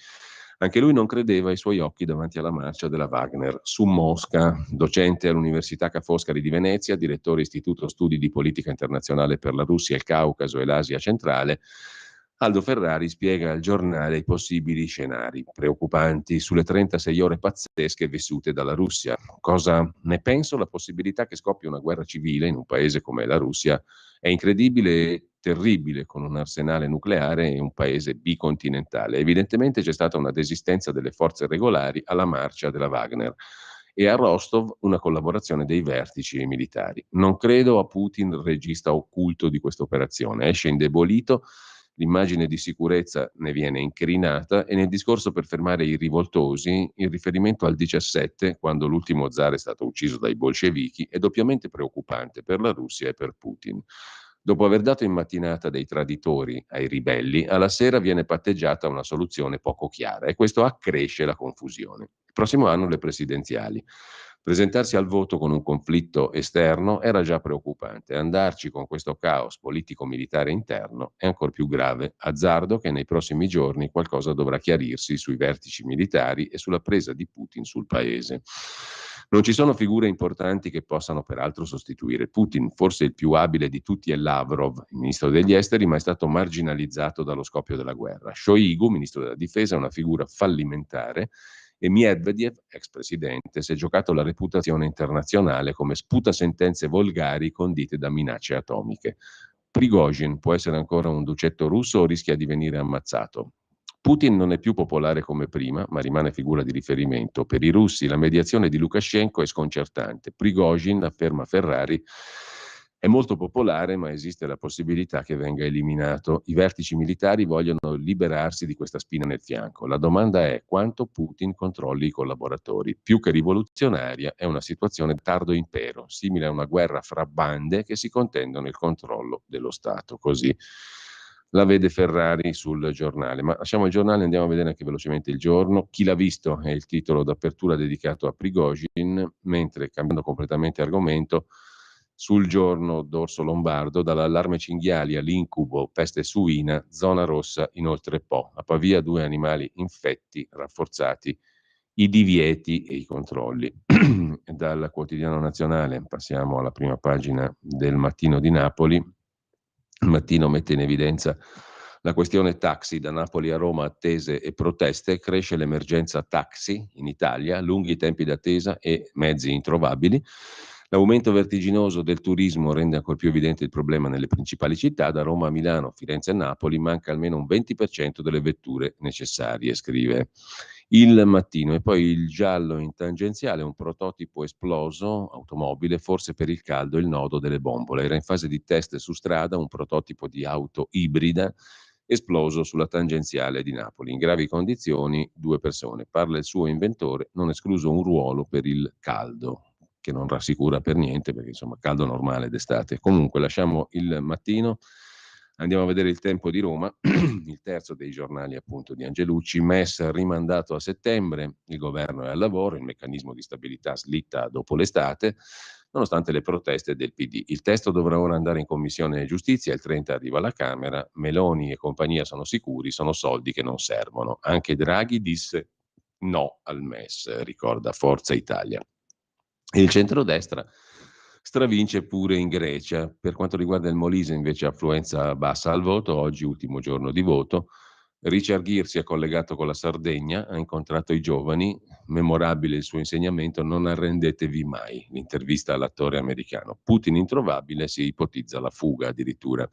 Anche lui non credeva ai suoi occhi davanti alla marcia della Wagner su Mosca, docente all'Università Ca' Foscari di Venezia, direttore Istituto Studi di Politica Internazionale per la Russia, il Caucaso e l'Asia centrale. Aldo Ferrari spiega al giornale i possibili scenari preoccupanti sulle 36 ore pazzesche vissute dalla Russia. Cosa ne penso? La possibilità che scoppi una guerra civile in un paese come la Russia è incredibile e terribile, con un arsenale nucleare e un paese bicontinentale. Evidentemente c'è stata una desistenza delle forze regolari alla marcia della Wagner e a Rostov una collaborazione dei vertici militari. Non credo a Putin, regista occulto di questa operazione. Esce indebolito, l'immagine di sicurezza ne viene incrinata e nel discorso per fermare i rivoltosi il riferimento al 17, quando l'ultimo zar è stato ucciso dai bolscevichi, è doppiamente preoccupante per la Russia e per Putin. Dopo aver dato in mattinata dei traditori ai ribelli, alla sera viene patteggiata una soluzione poco chiara e questo accresce la confusione. Il prossimo anno le presidenziali. Presentarsi al voto con un conflitto esterno era già preoccupante. Andarci con questo caos politico-militare interno è ancora più grave. Azzardo che nei prossimi giorni qualcosa dovrà chiarirsi sui vertici militari e sulla presa di Putin sul paese. Non ci sono figure importanti che possano peraltro sostituire Putin. Forse il più abile di tutti è Lavrov, il ministro degli esteri, ma è stato marginalizzato dallo scoppio della guerra. Shoigu, ministro della difesa, è una figura fallimentare e Medvedev, ex presidente, si è giocato la reputazione internazionale come sputasentenze volgari condite da minacce atomiche. Prigozhin può essere ancora un ducetto russo o rischia di venire ammazzato? Putin non è più popolare come prima, ma rimane figura di riferimento. Per i russi la mediazione di Lukashenko è sconcertante. Prigozhin, afferma Ferrari, è molto popolare, ma esiste la possibilità che venga eliminato. I vertici militari vogliono liberarsi di questa spina nel fianco. La domanda è quanto Putin controlli i collaboratori. Più che rivoluzionaria, è una situazione tardo impero, simile a una guerra fra bande che si contendono il controllo dello Stato. Così la vede Ferrari sul giornale. Ma lasciamo il giornale, andiamo a vedere anche velocemente il giorno. Chi l'ha visto è il titolo d'apertura dedicato a Prigozhin, mentre, cambiando completamente argomento, sul giorno d'Orso Lombardo, dall'allarme cinghiali all'incubo peste suina, zona rossa inoltre Po. A Pavia 2 animali infetti, rafforzati i divieti e i controlli. Dal Quotidiano Nazionale passiamo alla prima pagina del Mattino di Napoli. Il Mattino mette in evidenza la questione taxi. Da Napoli a Roma attese e proteste, cresce l'emergenza taxi in Italia, lunghi tempi d'attesa e mezzi introvabili. L'aumento vertiginoso del turismo rende ancora più evidente il problema nelle principali città. Da Roma a Milano, Firenze e Napoli manca almeno un 20% delle vetture necessarie, scrive Il Mattino. E poi il giallo in tangenziale, un prototipo esploso, automobile, forse per il caldo il nodo delle bombole. Era in fase di test su strada un prototipo di auto ibrida esploso sulla tangenziale di Napoli. In gravi condizioni 2 persone. Parla il suo inventore, non escluso un ruolo per il caldo, che non rassicura per niente perché insomma caldo normale d'estate. Comunque lasciamo Il Mattino, andiamo a vedere Il Tempo di Roma, il terzo dei giornali appunto di Angelucci. MES rimandato a settembre, il governo è al lavoro, il meccanismo di stabilità slitta dopo l'estate, nonostante le proteste del PD. Il testo dovrà ora andare in Commissione Giustizia, il 30 arriva alla Camera, Meloni e compagnia sono sicuri, sono soldi che non servono. Anche Draghi disse no al MES, ricorda Forza Italia. E il centrodestra stravince pure in Grecia. Per quanto riguarda il Molise, invece, affluenza bassa al voto. Oggi, ultimo giorno di voto. Richard Gere si è collegato con la Sardegna, ha incontrato i giovani. Memorabile il suo insegnamento: non arrendetevi mai. L'intervista all'attore americano. Putin introvabile, si ipotizza la fuga addirittura.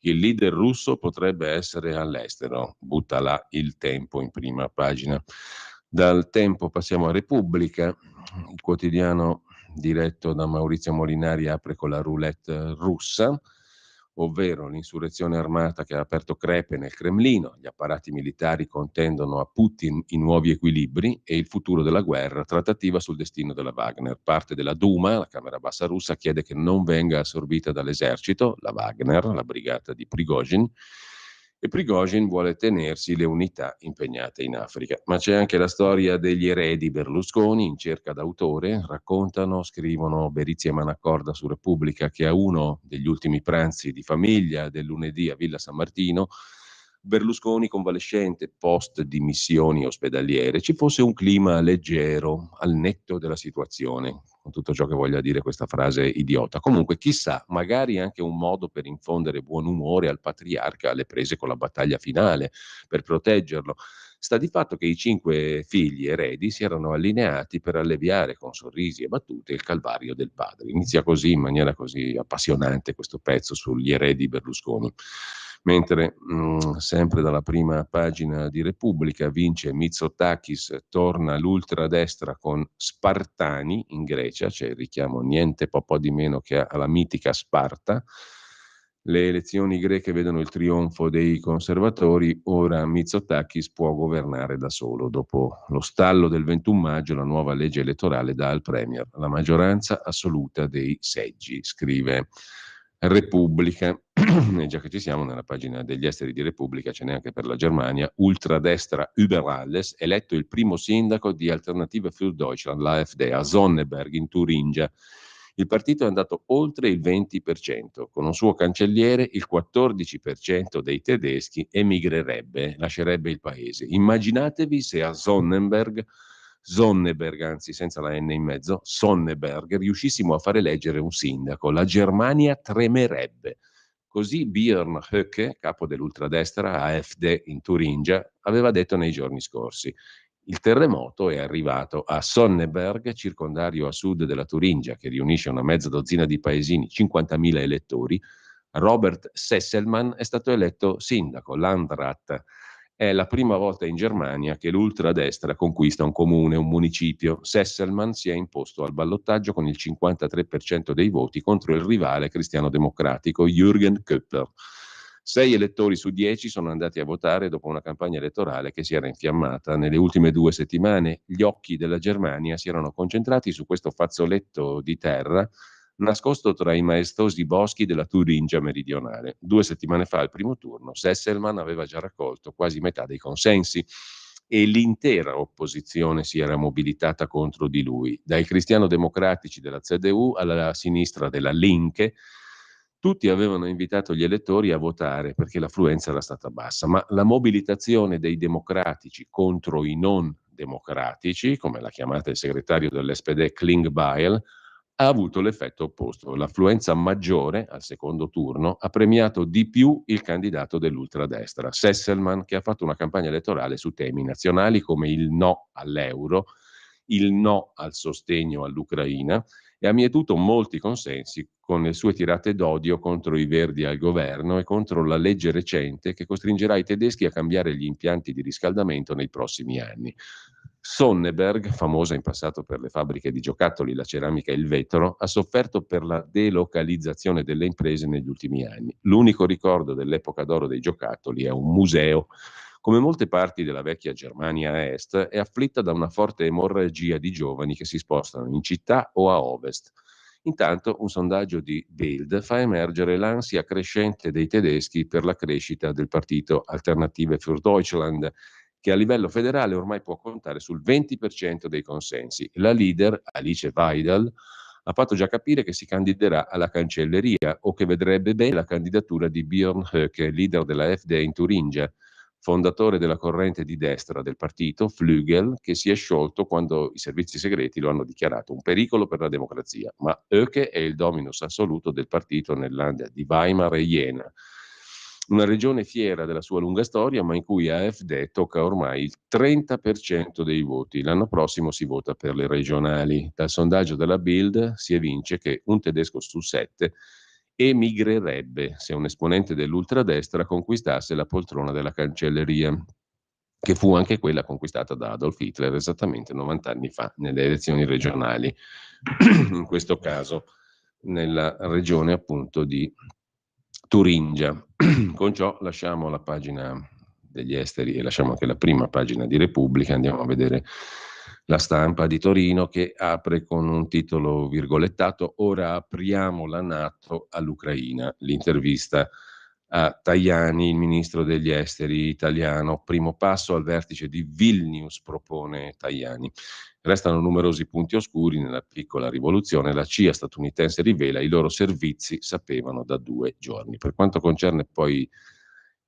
Il leader russo potrebbe essere all'estero, butta là Il Tempo in prima pagina. Dal Tempo passiamo a Repubblica, il quotidiano diretto da Maurizio Molinari apre con la roulette russa, ovvero l'insurrezione armata che ha aperto crepe nel Cremlino, gli apparati militari contendono a Putin i nuovi equilibri e il futuro della guerra, trattativa sul destino della Wagner. Parte della Duma, la Camera Bassa russa, chiede che non venga assorbita dall'esercito, la Wagner, la brigata di Prigozhin, e Prigozhin vuole tenersi le unità impegnate in Africa. Ma c'è anche la storia degli eredi Berlusconi in cerca d'autore, raccontano, scrivono Berizzi e Manaccorda su Repubblica, che a uno degli ultimi pranzi di famiglia del lunedì a Villa San Martino, Berlusconi convalescente post dimissioni ospedaliere, ci fosse un clima leggero al netto della situazione, con tutto ciò che voglia dire questa frase idiota. Comunque, chissà, magari anche un modo per infondere buon umore al patriarca alle prese con la battaglia finale, per proteggerlo. Sta di fatto che i 5 figli eredi si erano allineati per alleviare con sorrisi e battute il calvario del padre. Inizia così, in maniera così appassionante, questo pezzo sugli eredi Berlusconi. Mentre sempre dalla prima pagina di Repubblica vince Mitsotakis, torna l'ultradestra con Spartani in Grecia, c'è il richiamo niente po' di meno che alla mitica Sparta. Le elezioni greche vedono il trionfo dei conservatori, ora Mitsotakis può governare da solo. Dopo lo stallo del 21 maggio la nuova legge elettorale dà al Premier la maggioranza assoluta dei seggi, scrive Repubblica. E già che ci siamo, nella pagina degli esteri di Repubblica ce n'è anche per la Germania. Ultradestra Überalles, eletto il primo sindaco di Alternative für Deutschland, l'AfD, a Sonneberg in Turingia. Il partito è andato oltre il 20%, con un suo cancelliere il 14% dei tedeschi emigrerebbe, lascerebbe il paese. Immaginatevi se a Sonneberg, anzi senza la N in mezzo, Sonneberg, riuscissimo a fare eleggere un sindaco, la Germania tremerebbe. Così Björn Höcke, capo dell'ultradestra AfD in Turingia, aveva detto nei giorni scorsi. Il terremoto è arrivato a Sonneberg, circondario a sud della Turingia, che riunisce una mezza dozzina di paesini, 50.000 elettori. Robert Sesselmann è stato eletto sindaco, Landrat. È la prima volta in Germania che l'ultradestra conquista un comune, un municipio. Sesselmann si è imposto al ballottaggio con il 53% dei voti contro il rivale cristiano-democratico Jürgen Köppler. 6 elettori su 10 sono andati a votare dopo una campagna elettorale che si era infiammata. Nelle ultime 2 settimane gli occhi della Germania si erano concentrati su questo fazzoletto di terra nascosto tra i maestosi boschi della Turingia meridionale. 2 settimane fa, al primo turno, Sesselmann aveva già raccolto quasi metà dei consensi e l'intera opposizione si era mobilitata contro di lui, dai cristiano-democratici della CDU alla sinistra della Linke. Tutti avevano invitato gli elettori a votare perché l'affluenza era stata bassa, ma la mobilitazione dei democratici contro i non democratici, come l'ha chiamata il segretario dell'SPD Klingbeil, ha avuto l'effetto opposto. L'affluenza maggiore al secondo turno ha premiato di più il candidato dell'ultradestra, Sesselmann, che ha fatto una campagna elettorale su temi nazionali come il no all'euro, il no al sostegno all'Ucraina e ha mietuto molti consensi con le sue tirate d'odio contro i verdi al governo e contro la legge recente che costringerà i tedeschi a cambiare gli impianti di riscaldamento nei prossimi anni. Sonneberg, famosa in passato per le fabbriche di giocattoli, la ceramica e il vetro, ha sofferto per la delocalizzazione delle imprese negli ultimi anni. L'unico ricordo dell'epoca d'oro dei giocattoli è un museo. Come molte parti della vecchia Germania Est, è afflitta da una forte emorragia di giovani che si spostano in città o a ovest. Intanto un sondaggio di Bild fa emergere l'ansia crescente dei tedeschi per la crescita del partito Alternative für Deutschland, che a livello federale ormai può contare sul 20% dei consensi. La leader, Alice Weidel, ha fatto già capire che si candiderà alla cancelleria o che vedrebbe bene la candidatura di Björn Höcke, leader della AfD in Turingia. fondatore della corrente di destra del partito, Flügel, che si è sciolto quando i servizi segreti lo hanno dichiarato un pericolo per la democrazia. Ma Höcke è il dominus assoluto del partito nel land di Weimar e Jena, una regione fiera della sua lunga storia, ma in cui AfD tocca ormai il 30% dei voti. L'anno prossimo si vota per le regionali. Dal sondaggio della Bild si evince che un tedesco su 7 emigrerebbe se un esponente dell'ultradestra conquistasse la poltrona della cancelleria, che fu anche quella conquistata da Adolf Hitler esattamente 90 anni fa nelle elezioni regionali, in questo caso nella regione appunto di Turingia. Con ciò lasciamo la pagina degli esteri e lasciamo anche la prima pagina di Repubblica, andiamo a vedere La Stampa di Torino che apre con un titolo virgolettato: ora apriamo la NATO all'Ucraina. L'intervista a Tajani, il ministro degli esteri italiano, primo passo al vertice di Vilnius, propone Tajani. Restano numerosi punti oscuri nella piccola rivoluzione. La CIA statunitense rivela i loro servizi sapevano da 2 giorni. Per quanto concerne poi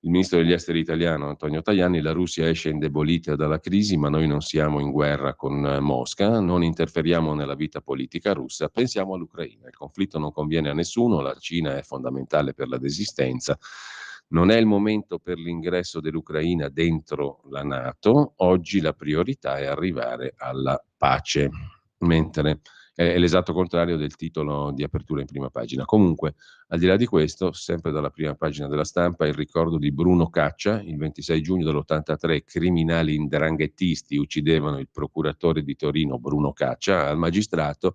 il ministro degli esteri italiano Antonio Tajani, la Russia esce indebolita dalla crisi, ma noi non siamo in guerra con Mosca, non interferiamo nella vita politica russa, pensiamo all'Ucraina. Il conflitto non conviene a nessuno, la Cina è fondamentale per la desistenza. Non è il momento per l'ingresso dell'Ucraina dentro la NATO, oggi la priorità è arrivare alla pace, mentre è l'esatto contrario del titolo di apertura in prima pagina. Comunque, al di là di questo, sempre dalla prima pagina della Stampa, il ricordo di Bruno Caccia, il 26 giugno dell'83 criminali indranghettisti uccidevano il procuratore di Torino Bruno Caccia. Al magistrato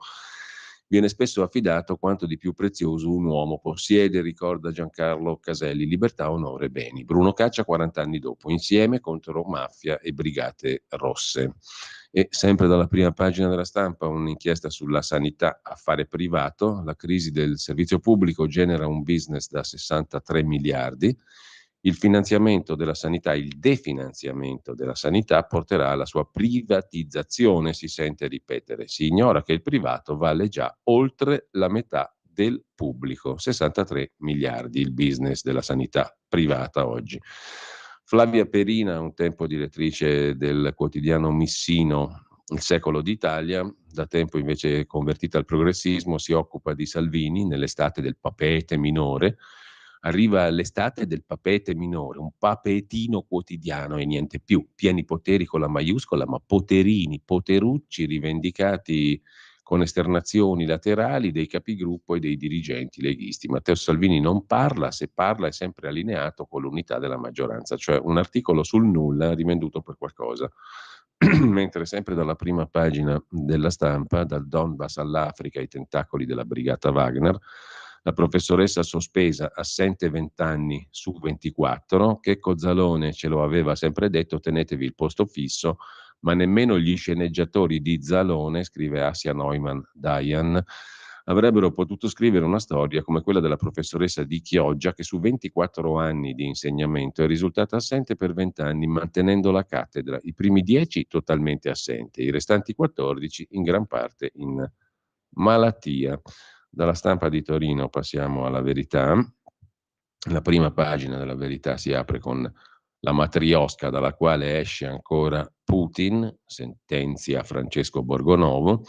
viene spesso affidato quanto di più prezioso un uomo possiede, ricorda Giancarlo Caselli, libertà, onore, beni. Bruno Caccia 40 anni dopo, insieme contro mafia e brigate rosse. E sempre dalla prima pagina della Stampa un'inchiesta sulla sanità, affare privato, la crisi del servizio pubblico genera un business da 63 miliardi, il finanziamento della sanità, il definanziamento della sanità porterà alla sua privatizzazione, si sente ripetere, si ignora che il privato vale già oltre la metà del pubblico, 63 miliardi il business della sanità privata oggi. Flavia Perina, un tempo direttrice del quotidiano Missino, Il Secolo d'Italia, da tempo invece convertita al progressismo, si occupa di Salvini nell'estate del papete minore. Arriva l'estate del papete minore, un papetino quotidiano e niente più, pieni poteri con la maiuscola, ma poterini, poterucci rivendicati con esternazioni laterali dei capigruppo e dei dirigenti leghisti. Matteo Salvini non parla, se parla è sempre allineato con l'unità della maggioranza, cioè un articolo sul nulla rivenduto per qualcosa. Mentre sempre dalla prima pagina della Stampa, dal Donbass all'Africa, ai tentacoli della brigata Wagner, la professoressa sospesa, assente 20 anni su 24, Checco Zalone ce lo aveva sempre detto, tenetevi il posto fisso, ma nemmeno gli sceneggiatori di Zalone, scrive Asia Neumann Dayan, avrebbero potuto scrivere una storia come quella della professoressa di Chioggia che su 24 anni di insegnamento è risultata assente per 20 anni mantenendo la cattedra, i primi 10 totalmente assente, i restanti 14 in gran parte in malattia. Dalla Stampa di Torino passiamo alla Verità. La prima pagina della Verità si apre con la matriosca dalla quale esce ancora Putin, sentenzia Francesco Borgonovo.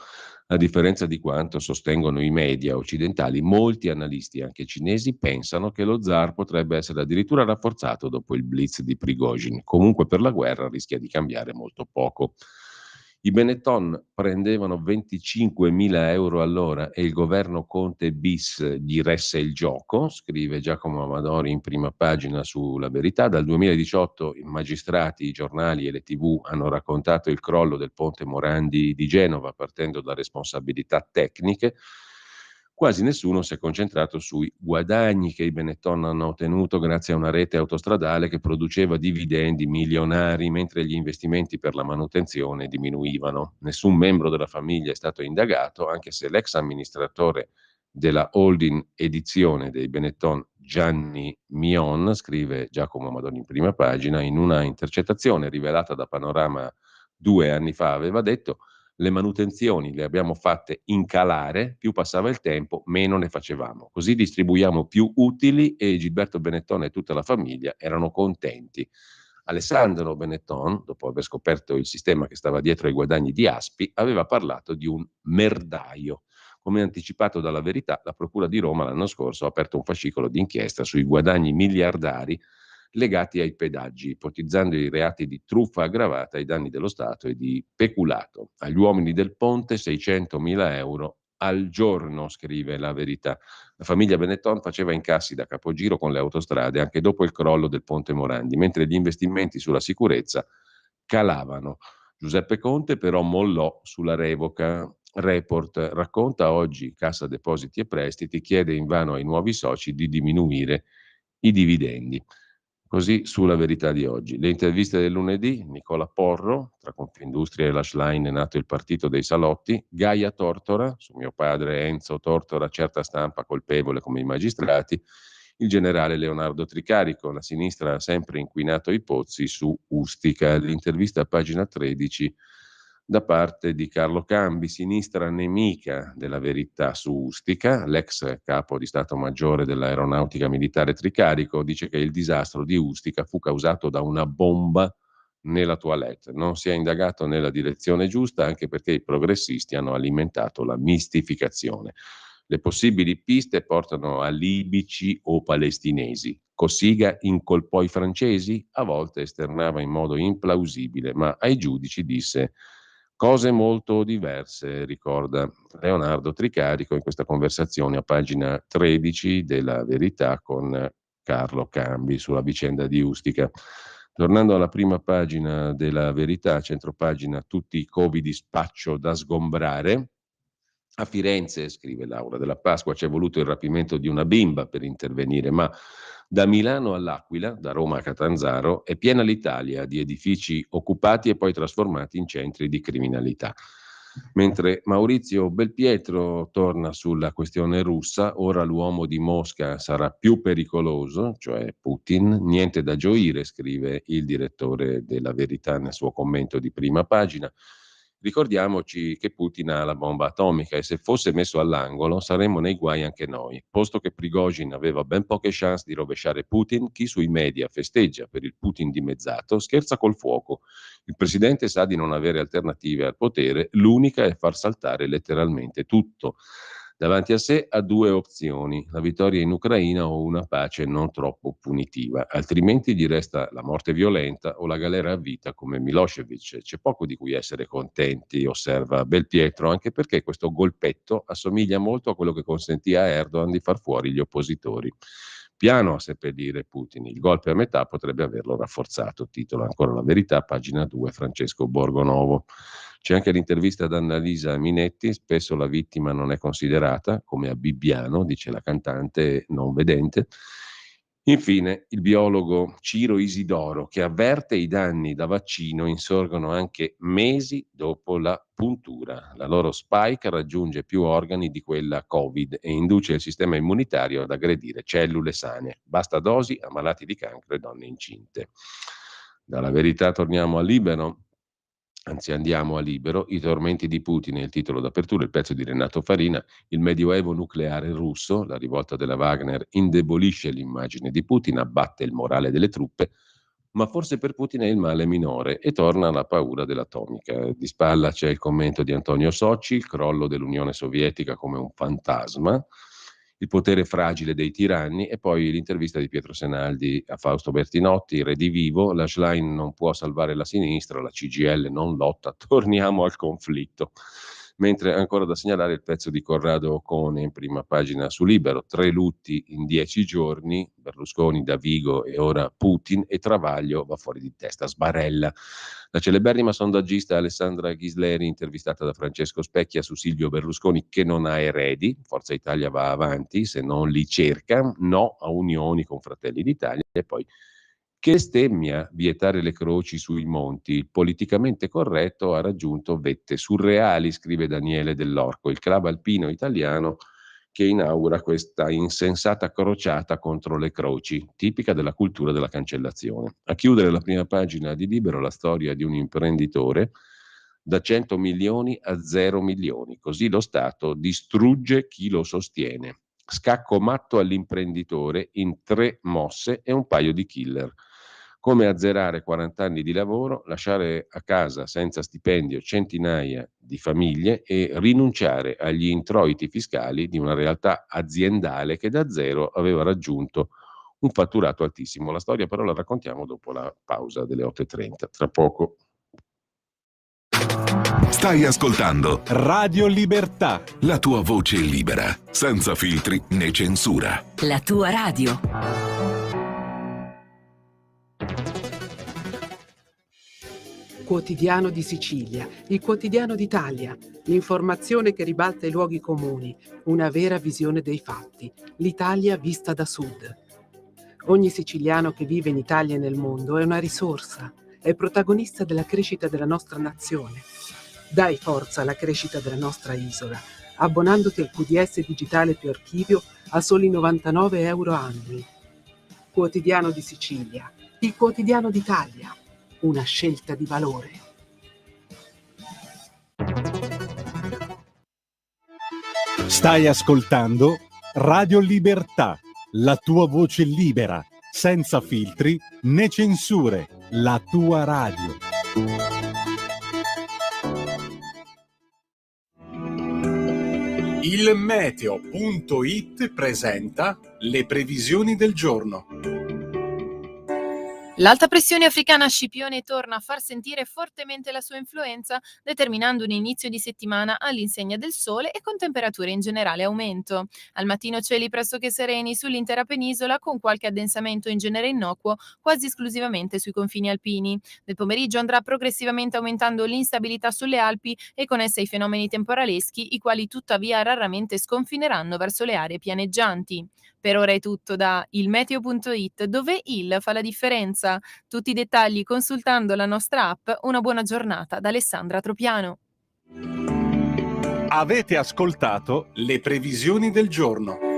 A differenza di quanto sostengono i media occidentali, molti analisti, anche cinesi, pensano che lo zar potrebbe essere addirittura rafforzato dopo il blitz di Prigozhin. Comunque per la guerra rischia di cambiare molto poco. I Benetton prendevano 25.000 euro all'ora e il governo Conte bis gli resse il gioco, scrive Giacomo Amadori in prima pagina sulla Verità. Dal 2018 i magistrati, i giornali e le TV hanno raccontato il crollo del ponte Morandi di Genova partendo da responsabilità tecniche. Quasi nessuno si è concentrato sui guadagni che i Benetton hanno ottenuto grazie a una rete autostradale che produceva dividendi milionari mentre gli investimenti per la manutenzione diminuivano. Nessun membro della famiglia è stato indagato, anche se l'ex amministratore della holding edizione dei Benetton Gianni Mion, scrive Giacomo Amadoni in prima pagina, in una intercettazione rivelata da Panorama 2 anni fa aveva detto: le manutenzioni le abbiamo fatte incalare, più passava il tempo, meno ne facevamo. Così distribuiamo più utili e Gilberto Benetton e tutta la famiglia erano contenti. Alessandro Benetton, dopo aver scoperto il sistema che stava dietro ai guadagni di Aspi, aveva parlato di un merdaio. Come anticipato dalla Verità, la Procura di Roma l'anno scorso ha aperto un fascicolo d'inchiesta sui guadagni miliardari legati ai pedaggi, ipotizzando i reati di truffa aggravata ai danni dello Stato e di peculato. Agli uomini del ponte 600.000 euro al giorno, scrive la Verità. La famiglia Benetton faceva incassi da capogiro con le autostrade anche dopo il crollo del ponte Morandi, mentre gli investimenti sulla sicurezza calavano. Giuseppe Conte però mollò sulla revoca. Report racconta oggi Cassa Depositi e Prestiti chiede invano ai nuovi soci di diminuire i dividendi. Così sulla Verità di oggi. Le interviste del lunedì, Nicola Porro, tra Confindustria e Lashline è nato il partito dei salotti, Gaia Tortora, su mio padre Enzo Tortora, certa stampa colpevole come i magistrati, il generale Leonardo Tricarico, la sinistra ha sempre inquinato i pozzi su Ustica, l'intervista a pagina 13 da parte di Carlo Cambi, sinistra nemica della Verità su Ustica, l'ex capo di Stato Maggiore dell'Aeronautica Militare Tricarico, dice che il disastro di Ustica fu causato da una bomba nella toilette. Non si è indagato nella direzione giusta anche perché i progressisti hanno alimentato la mistificazione. Le possibili piste portano a libici o palestinesi. Cossiga incolpò i francesi? A volte esternava in modo implausibile, ma ai giudici disse cose molto diverse, ricorda Leonardo Tricarico in questa conversazione a pagina 13 della Verità con Carlo Cambi sulla vicenda di Ustica. Tornando alla prima pagina della Verità, centropagina tutti i covi di spaccio da sgombrare. A Firenze, scrive Laura della Pasqua, c'è voluto il rapimento di una bimba per intervenire, ma da Milano all'Aquila, da Roma a Catanzaro, è piena l'Italia di edifici occupati e poi trasformati in centri di criminalità. Mentre Maurizio Belpietro torna sulla questione russa, ora l'uomo di Mosca sarà più pericoloso, cioè Putin, niente da gioire, scrive il direttore della Verità nel suo commento di prima pagina. Ricordiamoci che Putin ha la bomba atomica e se fosse messo all'angolo saremmo nei guai anche noi. Posto che Prigozhin aveva ben poche chance di rovesciare Putin, chi sui media festeggia per il Putin dimezzato scherza col fuoco. Il presidente sa di non avere alternative al potere, l'unica è far saltare letteralmente tutto. Davanti a sé ha due opzioni, la vittoria in Ucraina o una pace non troppo punitiva, altrimenti gli resta la morte violenta o la galera a vita come Milosevic. C'è poco di cui essere contenti, osserva Belpietro, anche perché questo golpetto assomiglia molto a quello che consentì a Erdogan di far fuori gli oppositori. Piano a seppellire Putin, il golpe a metà potrebbe averlo rafforzato, titola ancora La Verità, pagina 2, Francesco Borgonovo. C'è anche l'intervista ad Annalisa Minetti, spesso la vittima non è considerata, come a Bibbiano, dice la cantante non vedente. Infine, il biologo Ciro Isidoro, che avverte i danni da vaccino insorgono anche mesi dopo la puntura. La loro spike raggiunge più organi di quella Covid e induce il sistema immunitario ad aggredire cellule sane. Basta dosi a malati di cancro e donne incinte. Dalla Verità torniamo a Libero. Anzi, andiamo a Libero, i tormenti di Putin è il titolo d'apertura, il pezzo di Renato Farina, il medioevo nucleare russo, la rivolta della Wagner indebolisce l'immagine di Putin, abbatte il morale delle truppe, ma forse per Putin è il male minore e torna la paura dell'atomica. Di spalla c'è il commento di Antonio Socci, il crollo dell'Unione Sovietica come un fantasma, il potere fragile dei tiranni e poi l'intervista di Pietro Senaldi a Fausto Bertinotti, redivivo, la Schlein non può salvare la sinistra, la CGIL non lotta, torniamo al conflitto. Mentre ancora da segnalare il pezzo di Corrado Ocone in prima pagina su Libero, 3 lutti in 10 giorni, Berlusconi, Davigo e ora Putin e Travaglio va fuori di testa, sbarella. La celeberrima sondaggista Alessandra Ghisleri, intervistata da Francesco Specchia su Silvio Berlusconi che non ha eredi, Forza Italia va avanti se non li cerca, no a unioni con Fratelli d'Italia e poi che stemmia vietare le croci sui monti. Il politicamente corretto ha raggiunto vette surreali, scrive Daniele Dell'Orco, il club alpino italiano che inaugura questa insensata crociata contro le croci, tipica della cultura della cancellazione. A chiudere la prima pagina di Libero la storia di un imprenditore da 100 milioni a 0 milioni, così lo Stato distrugge chi lo sostiene. Scacco matto all'imprenditore in 3 mosse e un paio di killer. Come azzerare 40 anni di lavoro, lasciare a casa senza stipendio centinaia di famiglie e rinunciare agli introiti fiscali di una realtà aziendale che da zero aveva raggiunto un fatturato altissimo. La storia però la raccontiamo dopo la pausa delle 8:30. Tra poco. Stai ascoltando Radio Libertà. la tua voce libera, senza filtri né censura. La tua radio. Quotidiano di Sicilia, il quotidiano d'Italia, l'informazione che ribalta i luoghi comuni, una vera visione dei fatti, l'Italia vista da sud. Ogni siciliano che vive in Italia e nel mondo è una risorsa, è protagonista della crescita della nostra nazione. Dai forza alla crescita della nostra isola, abbonandoti al QDS digitale più archivio a soli 99 euro annui. Quotidiano di Sicilia, il quotidiano d'Italia, una scelta di valore. Stai ascoltando Radio Libertà, la tua voce libera, senza filtri né censure, la tua radio. Il meteo.it presenta le previsioni del giorno. L'alta pressione africana Scipione torna a far sentire fortemente la sua influenza, determinando un inizio di settimana all'insegna del sole e con temperature in generale aumento. Al mattino cieli pressoché sereni sull'intera penisola, con qualche addensamento in genere innocuo, quasi esclusivamente sui confini alpini. Nel pomeriggio andrà progressivamente aumentando l'instabilità sulle Alpi e con essa i fenomeni temporaleschi, i quali tuttavia raramente sconfineranno verso le aree pianeggianti. Per ora è tutto da ilmeteo.it, dove il fa la differenza. Tutti i dettagli consultando la nostra app. Una buona giornata da Alessandra Tropiano. Avete ascoltato le previsioni del giorno.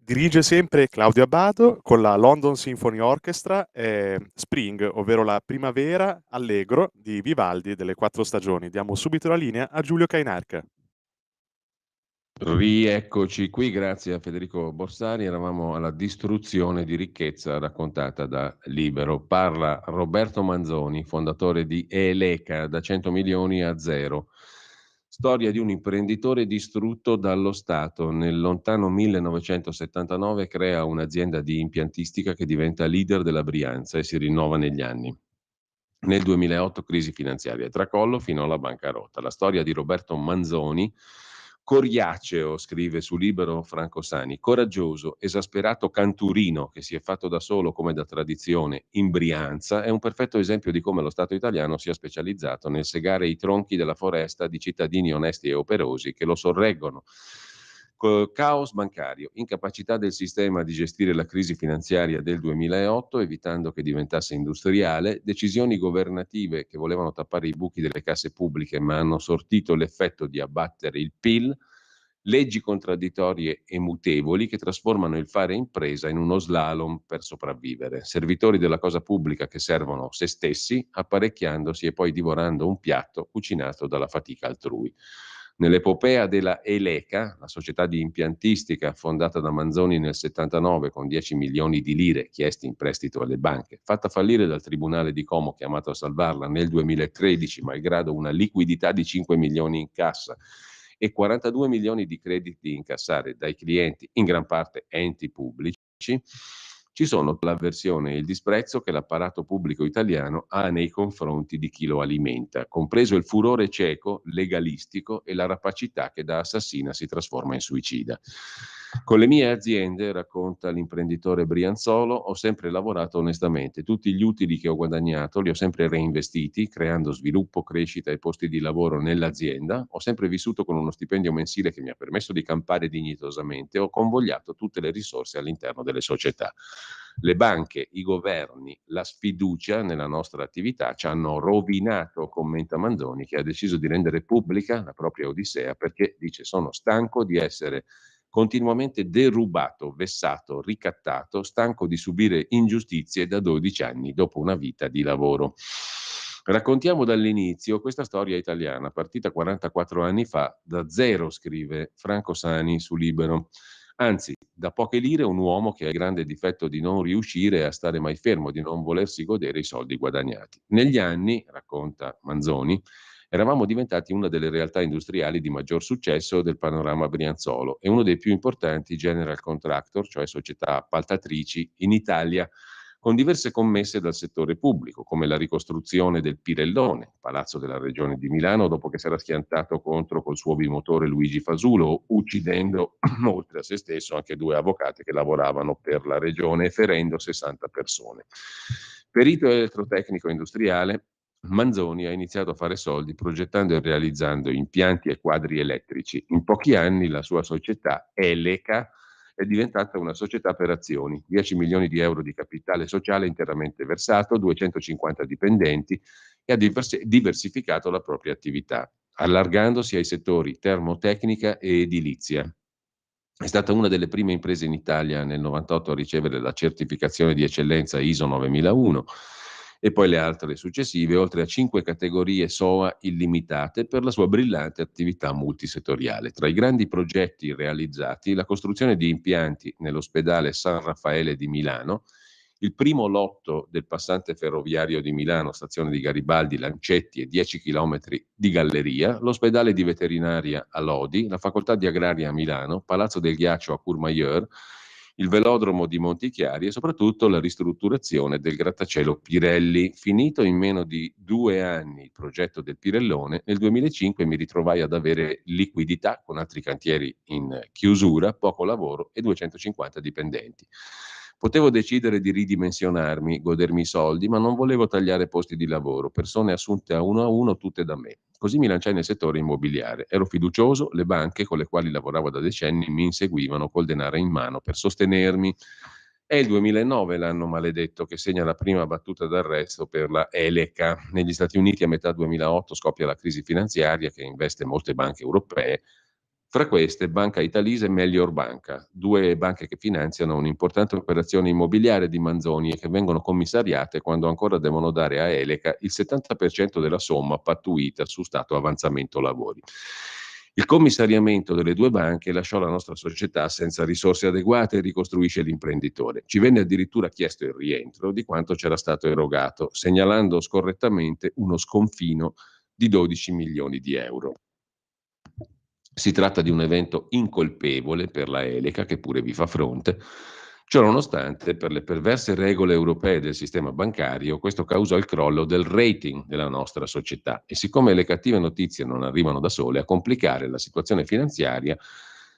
Dirige sempre Claudio Abbado con la London Symphony Orchestra Spring, ovvero la primavera allegro di Vivaldi delle 4 stagioni. Diamo subito la linea a Giulio Cainarca. Rieccoci qui, grazie a Federico Borsari. Eravamo alla distruzione di ricchezza raccontata da Libero. Parla Roberto Manzoni, fondatore di Eleca, da 100 milioni a zero. Storia di un imprenditore distrutto dallo Stato. Nel lontano 1979 crea un'azienda di impiantistica che diventa leader della Brianza e si rinnova negli anni. Nel 2008 crisi finanziaria e tracollo fino alla bancarotta. La storia di Roberto Manzoni, coriaceo, scrive su Libero Franco Sani, coraggioso, esasperato canturino che si è fatto da solo come da tradizione in Brianza, è un perfetto esempio di come lo Stato italiano sia specializzato nel segare i tronchi della foresta di cittadini onesti e operosi che lo sorreggono. Caos bancario, incapacità del sistema di gestire la crisi finanziaria del 2008, evitando che diventasse industriale, decisioni governative che volevano tappare i buchi delle casse pubbliche ma hanno sortito l'effetto di abbattere il PIL, leggi contraddittorie e mutevoli che trasformano il fare impresa in uno slalom per sopravvivere, servitori della cosa pubblica che servono se stessi, apparecchiandosi e poi divorando un piatto cucinato dalla fatica altrui. Nell'epopea della Eleca, la società di impiantistica fondata da Manzoni nel 79 con 10 milioni di lire chiesti in prestito alle banche, fatta fallire dal Tribunale di Como chiamato a salvarla nel 2013, malgrado una liquidità di 5 milioni in cassa e 42 milioni di crediti da incassare dai clienti, in gran parte enti pubblici, ci sono l'avversione e il disprezzo che l'apparato pubblico italiano ha nei confronti di chi lo alimenta, compreso il furore cieco, legalistico e la rapacità che da assassina si trasforma in suicida. Con le mie aziende, racconta l'imprenditore Brianzolo, ho sempre lavorato onestamente. Tutti gli utili che ho guadagnato li ho sempre reinvestiti, creando sviluppo, crescita e posti di lavoro nell'azienda. Ho sempre vissuto con uno stipendio mensile che mi ha permesso di campare dignitosamente. Ho convogliato tutte le risorse all'interno delle società. Le banche, i governi, la sfiducia nella nostra attività ci hanno rovinato, commenta Manzoni, che ha deciso di rendere pubblica la propria odissea perché, dice, sono stanco di essere continuamente derubato, vessato, ricattato, stanco di subire ingiustizie da 12 anni dopo una vita di lavoro. Raccontiamo dall'inizio questa storia italiana, partita 44 anni fa, da zero, scrive Franco Sani su Libero. Anzi, da poche lire un uomo che ha il grande difetto di non riuscire a stare mai fermo, di non volersi godere i soldi guadagnati. Negli anni, racconta Manzoni, eravamo diventati una delle realtà industriali di maggior successo del panorama brianzolo e uno dei più importanti general contractor, cioè società appaltatrici, in Italia, con diverse commesse dal settore pubblico, come la ricostruzione del Pirellone, palazzo della Regione di Milano, dopo che si era schiantato contro col suo bimotore Luigi Fasulo, uccidendo, oltre a se stesso, anche 2 avvocati che lavoravano per la Regione e ferendo 60 persone. Perito elettrotecnico industriale, Manzoni ha iniziato a fare soldi progettando e realizzando impianti e quadri elettrici. In pochi anni la sua società, Eleca, è diventata una società per azioni, 10 milioni di euro di capitale sociale interamente versato, 250 dipendenti e ha diversificato la propria attività, allargandosi ai settori termotecnica e edilizia. È stata una delle prime imprese in Italia nel 98 a ricevere la certificazione di eccellenza ISO 9001 e poi le altre successive, oltre a 5 categorie SOA illimitate per la sua brillante attività multisettoriale. Tra i grandi progetti realizzati, la costruzione di impianti nell'ospedale San Raffaele di Milano, il primo lotto del passante ferroviario di Milano, stazione di Garibaldi, Lancetti e 10 km di galleria, l'ospedale di veterinaria a Lodi, la facoltà di agraria a Milano, Palazzo del Ghiaccio a Courmayeur, il velodromo di Montichiari e soprattutto la ristrutturazione del grattacielo Pirelli. Finito in meno di 2 anni il progetto del Pirellone, nel 2005 mi ritrovai ad avere liquidità con altri cantieri in chiusura, poco lavoro e 250 dipendenti. Potevo decidere di ridimensionarmi, godermi i soldi, ma non volevo tagliare posti di lavoro, persone assunte a uno, tutte da me. Così mi lanciai nel settore immobiliare. Ero fiducioso, le banche con le quali lavoravo da decenni mi inseguivano col denaro in mano per sostenermi. È il 2009 l'anno maledetto che segna la prima battuta d'arresto per la Eleca. Negli Stati Uniti a metà 2008 scoppia la crisi finanziaria che investe molte banche europee. Fra queste Banca Italese e Melior Banca, 2 banche che finanziano un'importante operazione immobiliare di Manzoni e che vengono commissariate quando ancora devono dare a Eleca il 70% della somma pattuita su stato avanzamento lavori. Il commissariamento delle 2 banche lasciò la nostra società senza risorse adeguate, ricostruisce l'imprenditore. Ci venne addirittura chiesto il rientro di quanto c'era stato erogato, segnalando scorrettamente uno sconfino di 12 milioni di euro. Si tratta di un evento incolpevole per la Eleca, che pure vi fa fronte. Ciononostante, per le perverse regole europee del sistema bancario, questo causò il crollo del rating della nostra società e siccome le cattive notizie non arrivano da sole, a complicare la situazione finanziaria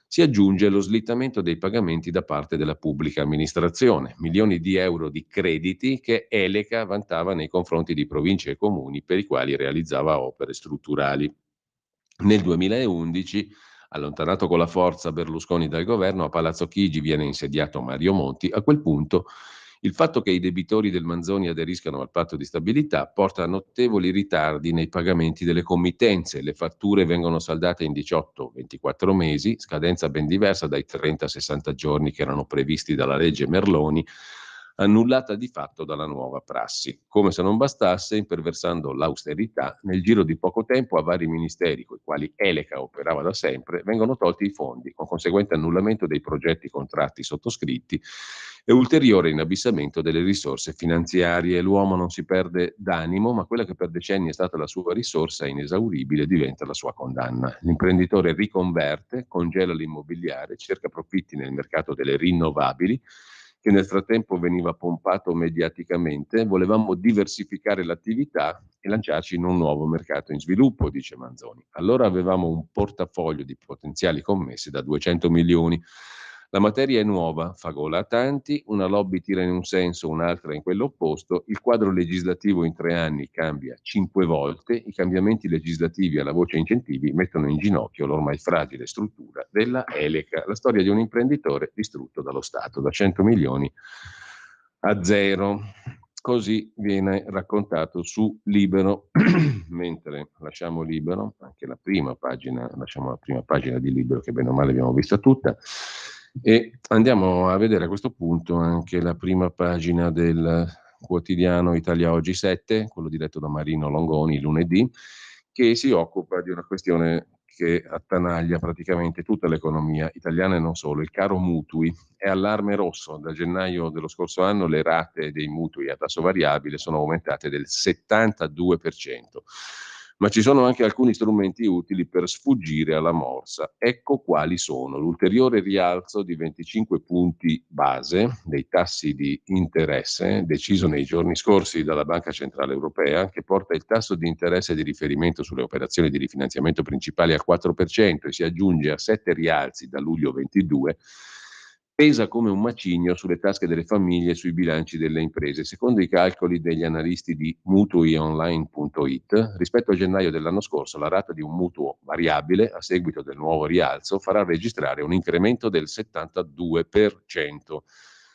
si aggiunge lo slittamento dei pagamenti da parte della pubblica amministrazione, milioni di euro di crediti che Eleca vantava nei confronti di province e comuni per i quali realizzava opere strutturali. Nel 2011 Allontanato con la forza Berlusconi dal governo, a Palazzo Chigi viene insediato Mario Monti. A quel punto il fatto che i debitori del Manzoni aderiscano al patto di stabilità porta a notevoli ritardi nei pagamenti delle committenze. Le fatture vengono saldate in 18-24 mesi, scadenza ben diversa dai 30-60 giorni che erano previsti dalla legge Merloni, annullata di fatto dalla nuova prassi. Come se non bastasse, imperversando l'austerità, nel giro di poco tempo a vari ministeri, coi quali Eleca operava da sempre, vengono tolti i fondi, con conseguente annullamento dei progetti contratti sottoscritti e ulteriore inabissamento delle risorse finanziarie. L'uomo non si perde d'animo, ma quella che per decenni è stata la sua risorsa inesauribile diventa la sua condanna. L'imprenditore riconverte, congela l'immobiliare, cerca profitti nel mercato delle rinnovabili, che nel frattempo veniva pompato mediaticamente. Volevamo diversificare l'attività e lanciarci in un nuovo mercato in sviluppo, dice Manzoni. Allora avevamo un portafoglio di potenziali commesse da 200 milioni. La materia è nuova, fa gola a tanti, una lobby tira in un senso, un'altra in quello opposto, il quadro legislativo in 3 anni cambia 5 volte, i cambiamenti legislativi alla voce incentivi mettono in ginocchio l'ormai fragile struttura della Eleca, la storia di un imprenditore distrutto dallo Stato, da 100 milioni a zero. Così viene raccontato su Libero, mentre lasciamo Libero, anche la prima pagina, lasciamo la prima pagina di Libero che bene o male abbiamo vista tutta, e andiamo a vedere a questo punto anche la prima pagina del quotidiano Italia Oggi 7, quello diretto da Marino Longoni lunedì, che si occupa di una questione che attanaglia praticamente tutta l'economia italiana e non solo, il caro mutui. È allarme rosso, da gennaio dello scorso anno le rate dei mutui a tasso variabile sono aumentate del 72%. Ma ci sono anche alcuni strumenti utili per sfuggire alla morsa. Ecco quali sono: l'ulteriore rialzo di 25 punti base dei tassi di interesse deciso nei giorni scorsi dalla Banca Centrale Europea, che porta il tasso di interesse di riferimento sulle operazioni di rifinanziamento principali al 4% e si aggiunge a 7 rialzi da luglio 22, pesa come un macigno sulle tasche delle famiglie e sui bilanci delle imprese. Secondo i calcoli degli analisti di mutuionline.it, rispetto a gennaio dell'anno scorso, la rata di un mutuo variabile, a seguito del nuovo rialzo, farà registrare un incremento del 72%.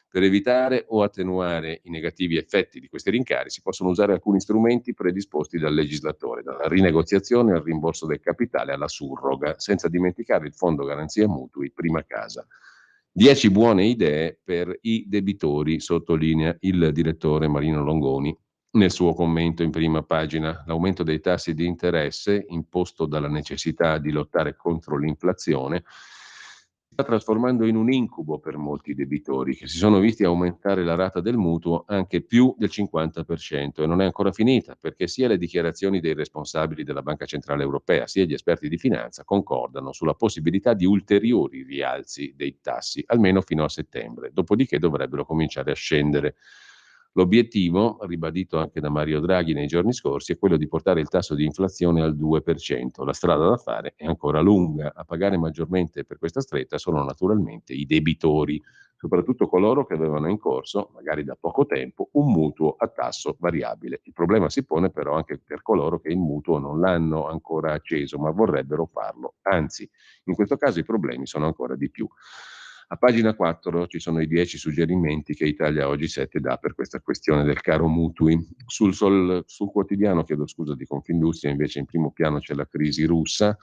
Per evitare o attenuare i negativi effetti di questi rincari si possono usare alcuni strumenti predisposti dal legislatore, dalla rinegoziazione al rimborso del capitale alla surroga, senza dimenticare il fondo garanzia mutui prima casa. 10 buone idee per i debitori, sottolinea il direttore Marino Longoni nel suo commento in prima pagina. L'aumento dei tassi di interesse, imposto dalla necessità di lottare contro l'inflazione, sta trasformando in un incubo per molti debitori che si sono visti aumentare la rata del mutuo anche più del 50%, e non è ancora finita, perché sia le dichiarazioni dei responsabili della Banca Centrale Europea sia gli esperti di finanza concordano sulla possibilità di ulteriori rialzi dei tassi, almeno fino a settembre, dopodiché dovrebbero cominciare a scendere. L'obiettivo, ribadito anche da Mario Draghi nei giorni scorsi, è quello di portare il tasso di inflazione al 2%. La strada da fare è ancora lunga. A pagare maggiormente per questa stretta sono naturalmente i debitori, soprattutto coloro che avevano in corso, magari da poco tempo, un mutuo a tasso variabile. Il problema si pone però anche per coloro che il mutuo non l'hanno ancora acceso, ma vorrebbero farlo. Anzi, in questo caso i problemi sono ancora di più. A pagina 4 ci sono i 10 suggerimenti che Italia Oggi 7 dà per questa questione del caro mutui. Sul quotidiano, chiedo scusa, di Confindustria, invece in primo piano c'è la crisi russa,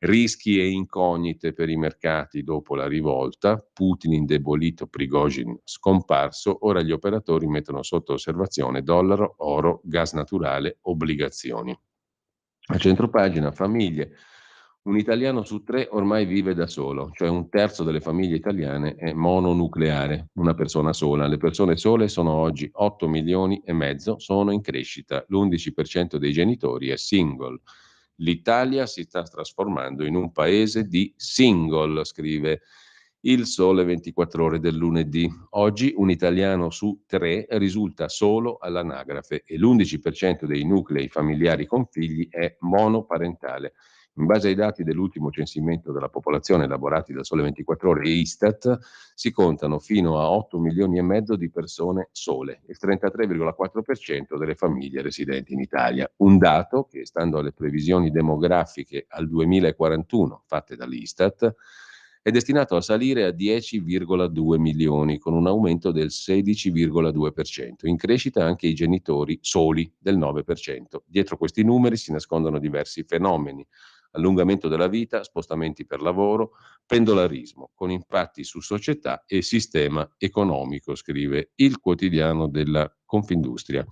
rischi e incognite per i mercati dopo la rivolta, Putin indebolito, Prigozhin scomparso, ora gli operatori mettono sotto osservazione dollaro, oro, gas naturale, obbligazioni. A centropagina, famiglie. Un italiano su 3 ormai vive da solo, cioè un terzo delle famiglie italiane è mononucleare, una persona sola. Le persone sole sono oggi 8 milioni e mezzo, sono in crescita. L'11% dei genitori è single. L'Italia si sta trasformando in un paese di single, scrive il Sole 24 Ore del lunedì. Oggi un italiano su 3 risulta solo all'anagrafe e l'11% dei nuclei familiari con figli è monoparentale. In base ai dati dell'ultimo censimento della popolazione elaborati da Sole 24 Ore e Istat, si contano fino a 8 milioni e mezzo di persone sole, il 33,4% delle famiglie residenti in Italia. Un dato che, stando alle previsioni demografiche al 2041 fatte dall'Istat, è destinato a salire a 10,2 milioni, con un aumento del 16,2%. In crescita anche i genitori soli del 9%. Dietro questi numeri si nascondono diversi fenomeni: allungamento della vita, spostamenti per lavoro, pendolarismo, con impatti su società e sistema economico, scrive il quotidiano della Confindustria,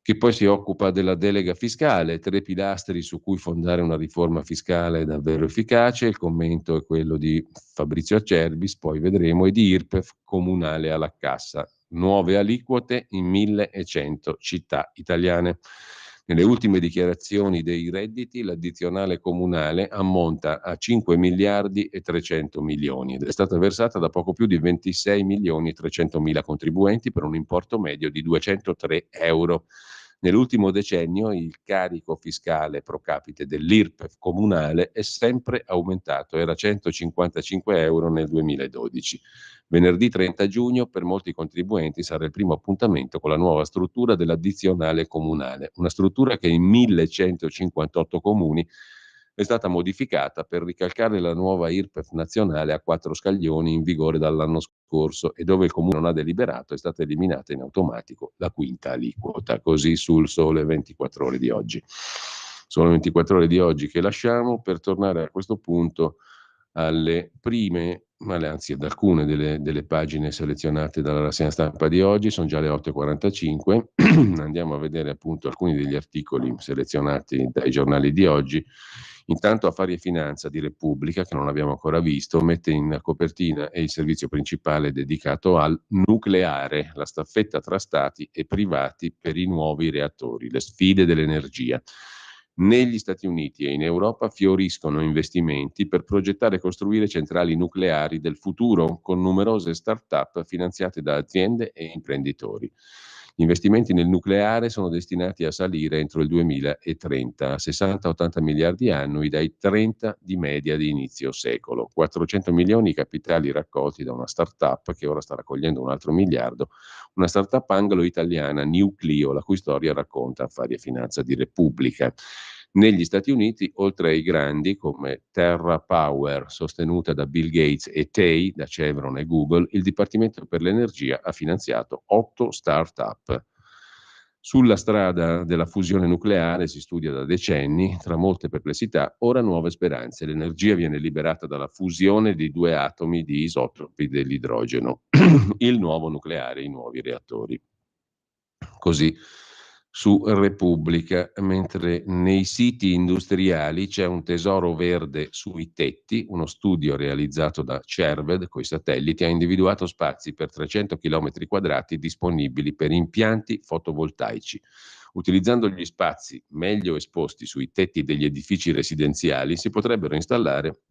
che poi si occupa della delega fiscale, 3 pilastri su cui fondare una riforma fiscale davvero efficace. Il commento è quello di Fabrizio Acerbis, poi vedremo, e di IRPEF comunale alla cassa, nuove aliquote in 1100 città italiane. Nelle ultime dichiarazioni dei redditi, l'addizionale comunale ammonta a 5 miliardi e 300 milioni ed è stata versata da poco più di 26 milioni e 300 mila contribuenti per un importo medio di 203 euro. Nell'ultimo decennio il carico fiscale pro capite dell'IRPEF comunale è sempre aumentato, era 155 euro nel 2012. Venerdì 30 giugno per molti contribuenti sarà il primo appuntamento con la nuova struttura dell'addizionale comunale, una struttura che in 1158 comuni è stata modificata per ricalcare la nuova IRPEF nazionale a 4 scaglioni in vigore dall'anno scorso, e dove il comune non ha deliberato è stata eliminata in automatico la quinta aliquota. Così sul Sole 24 Ore di oggi. Sono 24 Ore di oggi che lasciamo per tornare a questo punto alle prime, anzi ad alcune delle pagine selezionate dalla rassegna stampa di oggi. Sono già le 8:45. Andiamo a vedere appunto alcuni degli articoli selezionati dai giornali di oggi. Intanto Affari e Finanza di Repubblica, che non abbiamo ancora visto, mette in copertina e il servizio principale dedicato al nucleare, la staffetta tra stati e privati per i nuovi reattori, le sfide dell'energia. Negli Stati Uniti e in Europa fioriscono investimenti per progettare e costruire centrali nucleari del futuro, con numerose start-up finanziate da aziende e imprenditori. Gli investimenti nel nucleare sono destinati a salire entro il 2030 a 60-80 miliardi annui dai 30 di media di inizio secolo. 400 milioni i capitali raccolti da una start-up che ora sta raccogliendo un altro miliardo, una start-up anglo-italiana, Nucleo, la cui storia racconta Affari e Finanza di Repubblica. Negli Stati Uniti, oltre ai grandi come Terra Power, sostenuta da Bill Gates, e TEI, da Chevron e Google, il Dipartimento per l'Energia ha finanziato 8 start-up. Sulla strada della fusione nucleare si studia da decenni, tra molte perplessità, ora nuove speranze. L'energia viene liberata dalla fusione di 2 atomi di isotopi dell'idrogeno. Il nuovo nucleare, i nuovi reattori. Così su Repubblica, mentre nei siti industriali c'è un tesoro verde sui tetti. Uno studio realizzato da Cerved coi satelliti ha individuato spazi per 300 km quadrati disponibili per impianti fotovoltaici. Utilizzando gli spazi meglio esposti sui tetti degli edifici residenziali si potrebbero installare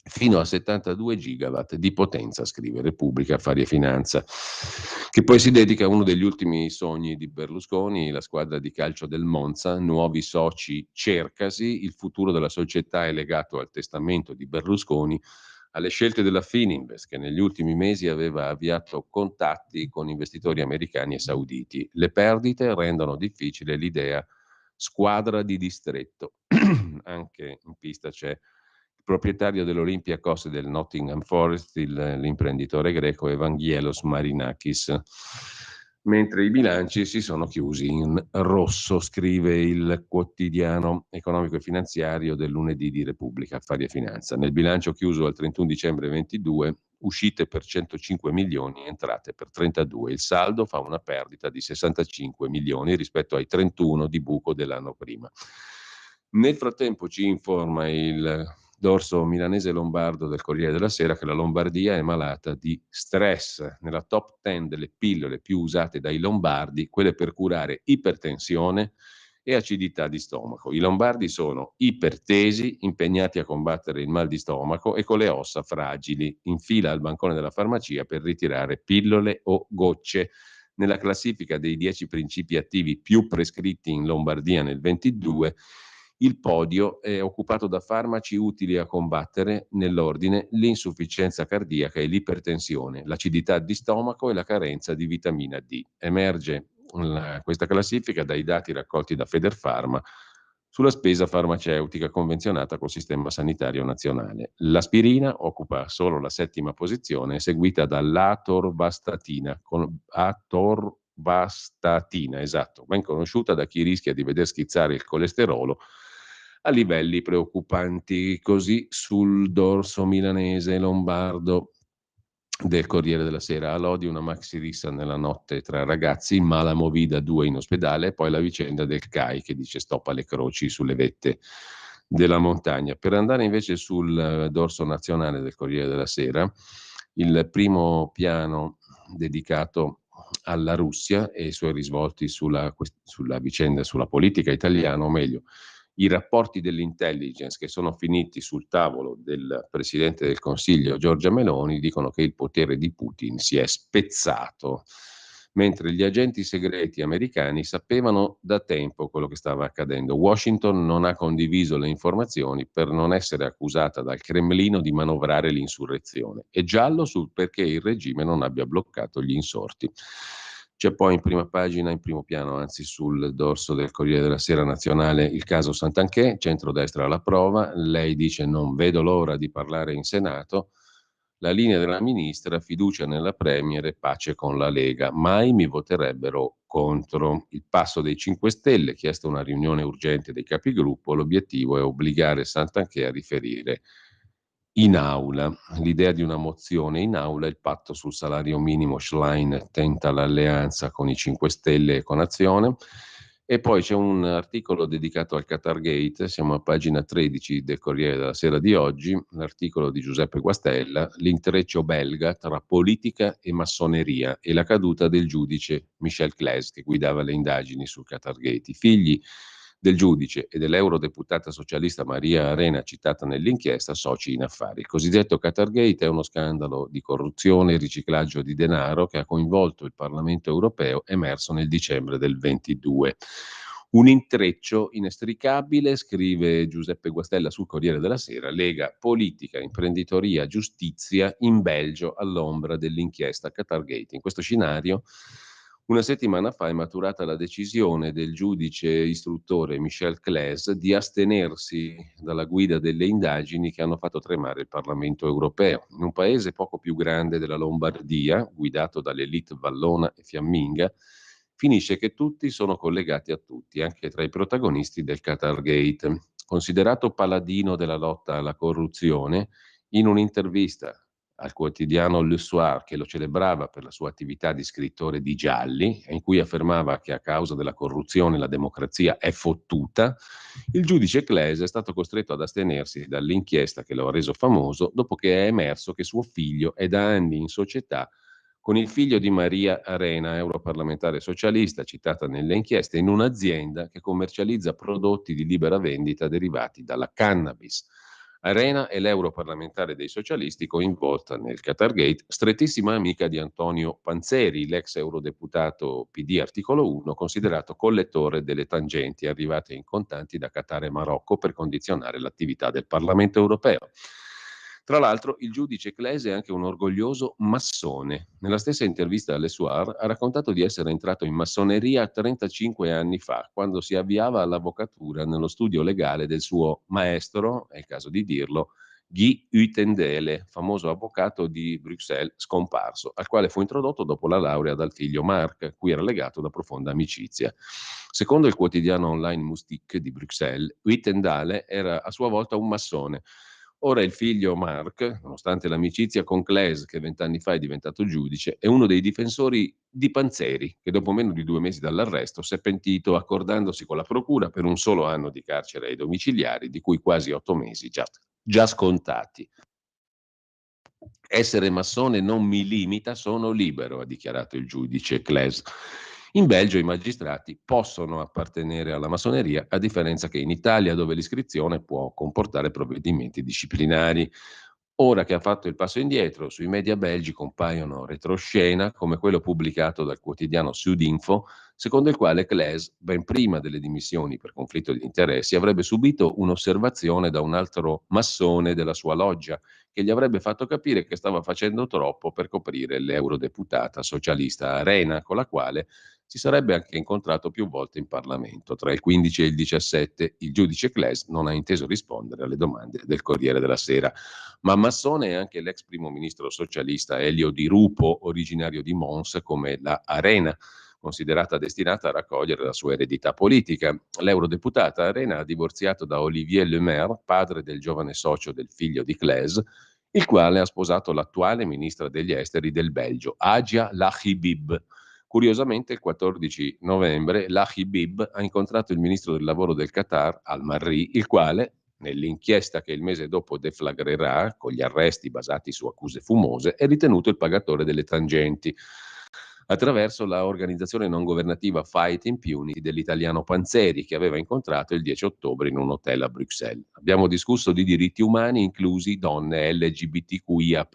fino a 72 gigawatt di potenza, scrive Repubblica, Affari e Finanza, che poi si dedica a uno degli ultimi sogni di Berlusconi, la squadra di calcio del Monza, nuovi soci cercasi, il futuro della società è legato al testamento di Berlusconi, alle scelte della Fininvest, che negli ultimi mesi aveva avviato contatti con investitori americani e sauditi. Le perdite rendono difficile l'idea squadra di distretto. Anche in pista c'è il proprietario dell'Olympiacos e del Nottingham Forest, l'imprenditore greco Evangelos Marinakis. Mentre i bilanci si sono chiusi in rosso, scrive il quotidiano economico e finanziario del lunedì di Repubblica, Affari e Finanza. Nel bilancio chiuso al 31 dicembre 22, uscite per 105 milioni, entrate per 32. Il saldo fa una perdita di 65 milioni rispetto ai 31 di buco dell'anno prima. Nel frattempo ci informa il dorso milanese lombardo del Corriere della Sera che la Lombardia è malata di stress. Nella top 10 delle pillole più usate dai lombardi, quelle per curare ipertensione e acidità di stomaco. I lombardi sono ipertesi, impegnati a combattere il mal di stomaco e con le ossa fragili, in fila al bancone della farmacia per ritirare pillole o gocce. Nella classifica dei 10 principi attivi più prescritti in Lombardia nel 22, Il podio è occupato da farmaci utili a combattere, nell'ordine, l'insufficienza cardiaca e l'ipertensione, l'acidità di stomaco e la carenza di vitamina D. Emerge questa classifica dai dati raccolti da Federpharma sulla spesa farmaceutica convenzionata col sistema sanitario nazionale. L'aspirina occupa solo la 7ª posizione, seguita dall'atorvastatina, esatto, ben conosciuta da chi rischia di veder schizzare il colesterolo a livelli preoccupanti. Così sul dorso milanese e lombardo del Corriere della Sera. A Lodi una maxi rissa nella notte tra ragazzi, mala movida, 2 in ospedale, poi la vicenda del CAI che dice stop alle croci sulle vette della montagna. Per andare invece sul dorso nazionale del Corriere della Sera, il primo piano dedicato alla Russia e i suoi risvolti sulla vicenda, sulla politica italiana, o meglio, i rapporti dell'intelligence che sono finiti sul tavolo del Presidente del Consiglio Giorgia Meloni dicono che il potere di Putin si è spezzato, mentre gli agenti segreti americani sapevano da tempo quello che stava accadendo. Washington non ha condiviso le informazioni per non essere accusata dal Cremlino di manovrare l'insurrezione. È giallo sul perché il regime non abbia bloccato gli insorti. C'è poi in prima pagina, in primo piano, anzi sul dorso del Corriere della Sera nazionale, il caso Santanchè, centrodestra alla prova. Lei dice non vedo l'ora di parlare in Senato. La linea della ministra, fiducia nella Premier e pace con la Lega. Mai mi voterebbero contro. Il passo dei 5 Stelle, chiesto una riunione urgente dei capigruppo, l'obiettivo è obbligare Santanchè a riferire in aula. L'idea di una mozione in aula, il patto sul salario minimo. Schlein tenta l'alleanza con i 5 Stelle e con Azione. E poi c'è un articolo dedicato al Qatar Gate, siamo a pagina 13 del Corriere della Sera di oggi, l'articolo di Giuseppe Guastella, l'intreccio belga tra politica e massoneria e la caduta del giudice Michel Claes che guidava le indagini sul Qatar Gate. I figli del giudice e dell'eurodeputata socialista Maria Arena, citata nell'inchiesta, soci in affari. Il cosiddetto Qatar Gate è uno scandalo di corruzione e riciclaggio di denaro che ha coinvolto il Parlamento europeo, emerso nel dicembre del 22. Un intreccio inestricabile, scrive Giuseppe Guastella sul Corriere della Sera, lega politica, imprenditoria, giustizia in Belgio all'ombra dell'inchiesta Qatar Gate. In questo scenario, una settimana fa è maturata la decisione del giudice istruttore Michel Claes di astenersi dalla guida delle indagini che hanno fatto tremare il Parlamento europeo. In un paese poco più grande della Lombardia, guidato dall'elite vallona e fiamminga, finisce che tutti sono collegati a tutti, anche tra i protagonisti del Qatar Gate. Considerato paladino della lotta alla corruzione, in un'intervista al quotidiano Le Soir, che lo celebrava per la sua attività di scrittore di gialli, in cui affermava che a causa della corruzione la democrazia è fottuta, il giudice Claes è stato costretto ad astenersi dall'inchiesta che lo ha reso famoso dopo che è emerso che suo figlio è da anni in società con il figlio di Maria Arena, europarlamentare socialista, citata nelle inchieste, in un'azienda che commercializza prodotti di libera vendita derivati dalla cannabis. Arena è l'europarlamentare dei socialisti coinvolta nel Qatar Gate, strettissima amica di Antonio Panzeri, l'ex eurodeputato PD articolo 1, considerato collettore delle tangenti arrivate in contanti da Qatar e Marocco per condizionare l'attività del Parlamento europeo. Tra l'altro, il giudice Claes è anche un orgoglioso massone. Nella stessa intervista alle Soir ha raccontato di essere entrato in massoneria 35 anni fa, quando si avviava all'avvocatura nello studio legale del suo maestro, è il caso di dirlo, Guy Uytendele, famoso avvocato di Bruxelles scomparso, al quale fu introdotto dopo la laurea dal figlio Marc, cui era legato da profonda amicizia. Secondo il quotidiano online Moustique di Bruxelles, Uytendale era a sua volta un massone. Ora il figlio Marc, nonostante l'amicizia con Claes, che 20 anni fa è diventato giudice, è uno dei difensori di Panzeri, che dopo meno di 2 mesi dall'arresto si è pentito accordandosi con la procura per un solo anno di carcere ai domiciliari, di cui quasi 8 mesi già scontati. Essere massone non mi limita, sono libero, ha dichiarato il giudice Claes. In Belgio i magistrati possono appartenere alla massoneria, a differenza che in Italia, dove l'iscrizione può comportare provvedimenti disciplinari. Ora che ha fatto il passo indietro, sui media belgi compaiono retroscena come quello pubblicato dal quotidiano Sudinfo, secondo il quale Claes, ben prima delle dimissioni per conflitto di interessi, avrebbe subito un'osservazione da un altro massone della sua loggia, che gli avrebbe fatto capire che stava facendo troppo per coprire l'eurodeputata socialista Arena, con la quale si sarebbe anche incontrato più volte in Parlamento. Tra il 15 e il 17 il giudice Claes non ha inteso rispondere alle domande del Corriere della Sera. Ma massone è anche l'ex primo ministro socialista Elio Di Rupo, originario di Mons, come la Arena, considerata destinata a raccogliere la sua eredità politica. L'eurodeputata Arena ha divorziato da Olivier Le Maire, padre del giovane socio del figlio di Claes, il quale ha sposato l'attuale ministra degli esteri del Belgio, Hadja Lahibib. Curiosamente, il 14 novembre, Lahibib ha incontrato il ministro del lavoro del Qatar, Al-Marri, il quale, nell'inchiesta che il mese dopo deflagrerà, con gli arresti basati su accuse fumose, è ritenuto il pagatore delle tangenti, attraverso la organizzazione non governativa Fight Impunity dell'italiano Panzeri, che aveva incontrato il 10 ottobre in un hotel a Bruxelles. Abbiamo discusso di diritti umani, inclusi donne LGBTQIA+.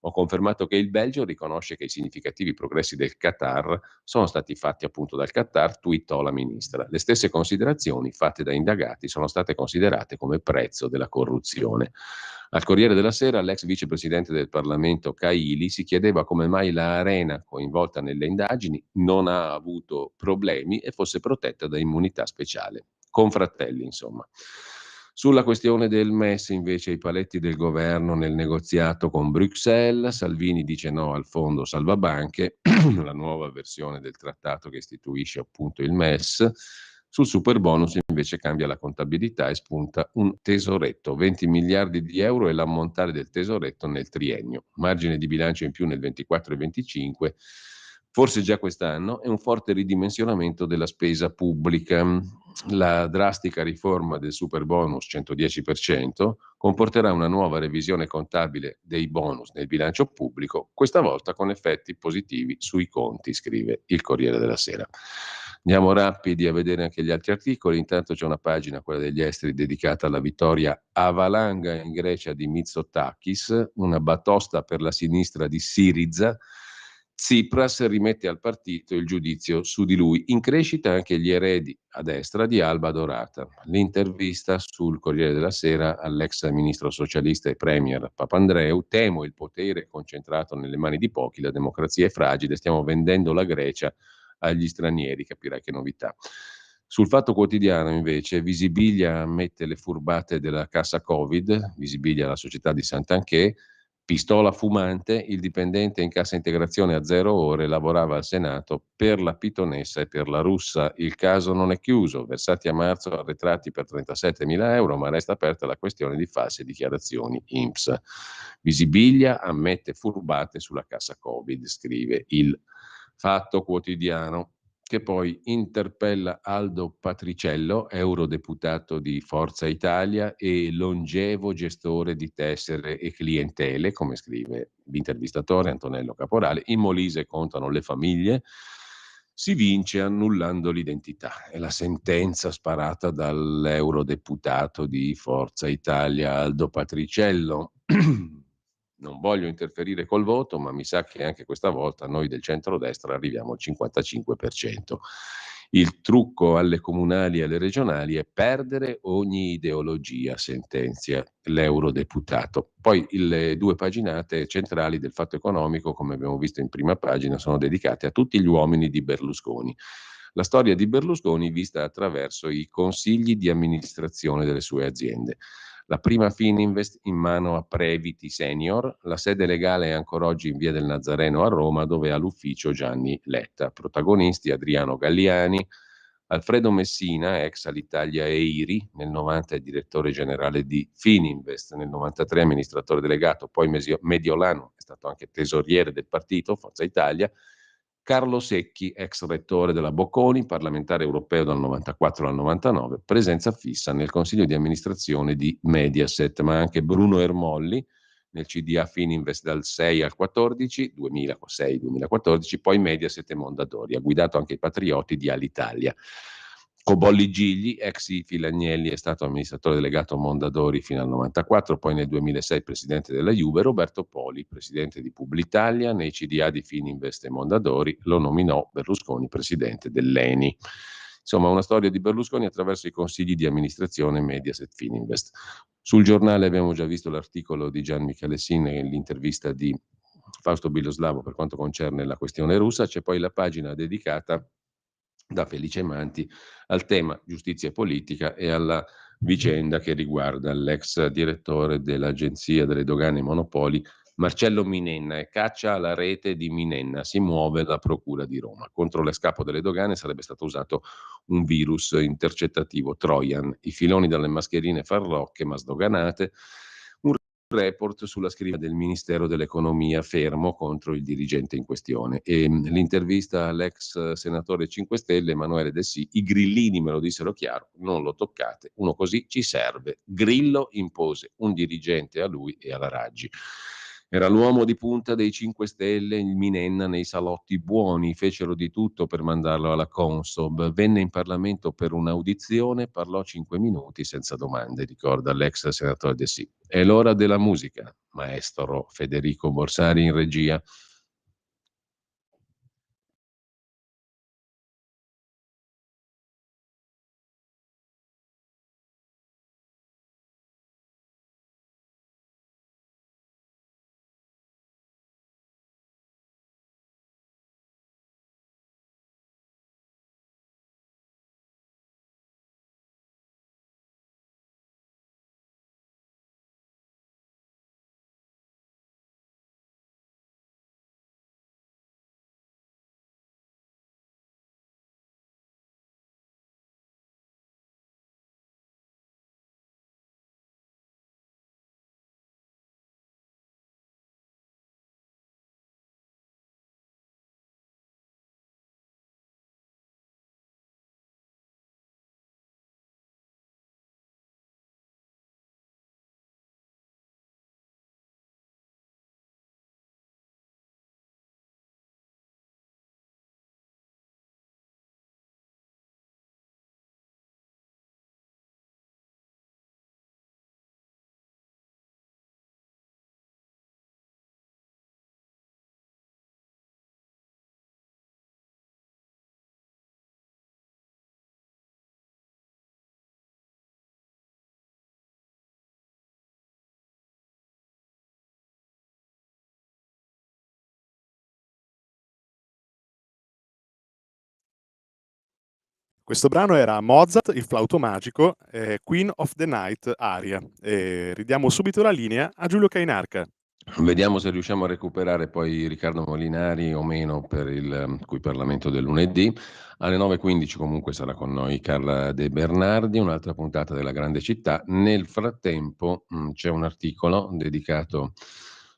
Ho confermato che il Belgio riconosce che i significativi progressi del Qatar sono stati fatti appunto dal Qatar, twittò la ministra. Le stesse considerazioni fatte da indagati sono state considerate come prezzo della corruzione. Al Corriere della Sera l'ex vicepresidente del Parlamento Kaili si chiedeva come mai la Arena, coinvolta nelle indagini, non ha avuto problemi e fosse protetta da immunità speciale. Confratelli, insomma. Sulla questione del MES, invece, i paletti del governo nel negoziato con Bruxelles. Salvini dice no al fondo salvabanche, la nuova versione del trattato che istituisce appunto il MES. Sul superbonus invece cambia la contabilità e spunta un tesoretto, 20 miliardi di euro è l'ammontare del tesoretto nel triennio, margine di bilancio in più nel 24 e 25, forse già quest'anno, e un forte ridimensionamento della spesa pubblica. La drastica riforma del superbonus 110% comporterà una nuova revisione contabile dei bonus nel bilancio pubblico, questa volta con effetti positivi sui conti, scrive il Corriere della Sera. Andiamo rapidi a vedere anche gli altri articoli. Intanto c'è una pagina, quella degli esteri, dedicata alla vittoria a valanga in Grecia di Mitsotakis, una batosta per la sinistra di Syriza. Tsipras rimette al partito il giudizio su di lui. In crescita anche gli eredi a destra di Alba Dorata. L'intervista sul Corriere della Sera all'ex ministro socialista e premier Papandreou: temo il potere concentrato nelle mani di pochi, la democrazia è fragile, stiamo vendendo la Grecia agli stranieri, capirai che novità. Sul Fatto Quotidiano invece Visibilia ammette le furbate della cassa Covid, Visibilia la società di Sant'Anché, pistola fumante, il dipendente in cassa integrazione a 0 ore lavorava al Senato per la pitonessa e per la russa. Il caso non è chiuso, versati a marzo arretrati per 37.000 euro, ma resta aperta la questione di false dichiarazioni INPS. Visibilia ammette furbate sulla cassa Covid, scrive il Fatto Quotidiano, che poi interpella Aldo Patriciello, eurodeputato di Forza Italia e longevo gestore di tessere e clientele, come scrive l'intervistatore Antonello Caporale. In Molise contano le famiglie, si vince annullando l'identità. È la sentenza sparata dall'eurodeputato di Forza Italia Aldo Patriciello. Non voglio interferire col voto, ma mi sa che anche questa volta noi del centrodestra arriviamo al 55%. Il trucco alle comunali e alle regionali è perdere ogni ideologia, sentenzia l'eurodeputato. Poi le due paginate centrali del Fatto Economico, come abbiamo visto in prima pagina, sono dedicate a tutti gli uomini di Berlusconi. La storia di Berlusconi vista attraverso i consigli di amministrazione delle sue aziende. La prima Fininvest in mano a Previti Senior, la sede legale è ancora oggi in via del Nazareno a Roma, dove ha l'ufficio Gianni Letta. Protagonisti Adriano Galliani, Alfredo Messina, ex Alitalia EIRI, nel 90 è direttore generale di Fininvest, nel 93 amministratore delegato, poi Mediolano, è stato anche tesoriere del partito Forza Italia. Carlo Secchi, ex rettore della Bocconi, parlamentare europeo dal 94 al 99, presenza fissa nel consiglio di amministrazione di Mediaset, ma anche Bruno Ermolli nel CDA Fininvest dal 6 al 14, 2006-2014, poi Mediaset e Mondadori, ha guidato anche i patrioti di Alitalia. Cobolli Gigli, ex IFIL Agnelli, è stato amministratore delegato Mondadori fino al 94, poi nel 2006 presidente della Juve. Roberto Poli, presidente di Publitalia, nei CDA di Fininvest e Mondadori, lo nominò Berlusconi presidente dell'ENI. Insomma, una storia di Berlusconi attraverso i consigli di amministrazione Mediaset Fininvest. Sul giornale abbiamo già visto l'articolo di Gian Michalessin e l'intervista di Fausto Biloslavo per quanto concerne la questione russa. C'è poi la pagina dedicata da Felice Manti al tema giustizia e politica e alla vicenda che riguarda l'ex direttore dell'Agenzia delle Dogane e Monopoli Marcello Minenna, e caccia alla rete di Minenna. Si muove la Procura di Roma. Contro l'escapo delle dogane sarebbe stato usato un virus intercettativo Trojan. I filoni dalle mascherine farlocche ma sdoganate. Un report sulla scrivania del Ministero dell'Economia fermo contro il dirigente in questione. E l'intervista all'ex senatore 5 Stelle Emanuele Dessì: i grillini me lo dissero chiaro, non lo toccate, uno così ci serve. Grillo impose un dirigente a lui e alla Raggi. Era l'uomo di punta dei 5 Stelle, il Minenna, nei salotti buoni, fecero di tutto per mandarlo alla Consob. Venne in Parlamento per un'audizione, parlò 5 minuti senza domande, ricorda l'ex senatore De Sì. È l'ora della musica, maestro Federico Borsari in regia. Questo brano era Mozart, il flauto magico, Queen of the Night aria. Ridiamo subito la linea a Giulio Cainarca. Vediamo se riusciamo a recuperare poi Riccardo Molinari o meno per il cui Parlamento del lunedì. Alle 9.15 comunque sarà con noi Carla De Bernardi, un'altra puntata della Grande Città. Nel frattempo c'è un articolo dedicato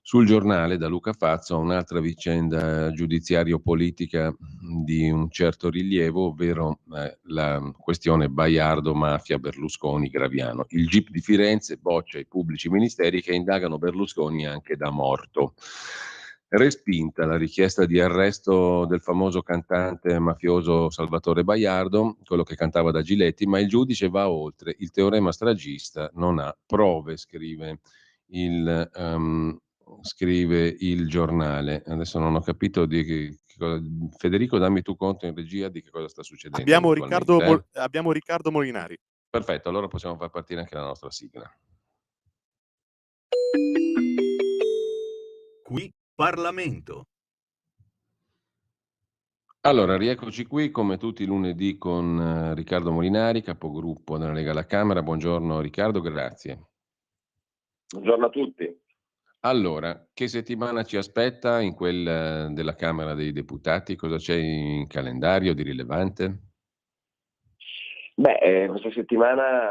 sul giornale da Luca Fazzo a un'altra vicenda giudiziario-politica di un certo rilievo, ovvero la questione Baiardo-mafia-Berlusconi-Graviano. Il GIP di Firenze boccia i pubblici ministeri che indagano Berlusconi anche da morto. Respinta la richiesta di arresto del famoso cantante mafioso Salvatore Baiardo, quello che cantava da Giletti, ma il giudice va oltre. Il teorema stragista non ha prove, scrive il giornale. Adesso non ho capito di che cosa. Federico, dammi tu conto in regia di che cosa sta succedendo. Abbiamo Riccardo Molinari. Perfetto, allora possiamo far partire anche la nostra sigla. Qui Parlamento. Allora, rieccoci qui come tutti i lunedì con Riccardo Molinari, capogruppo della Lega alla Camera. Buongiorno Riccardo, grazie. Buongiorno a tutti. Allora, che settimana ci aspetta in quella della Camera dei Deputati? Cosa c'è in calendario di rilevante? Questa settimana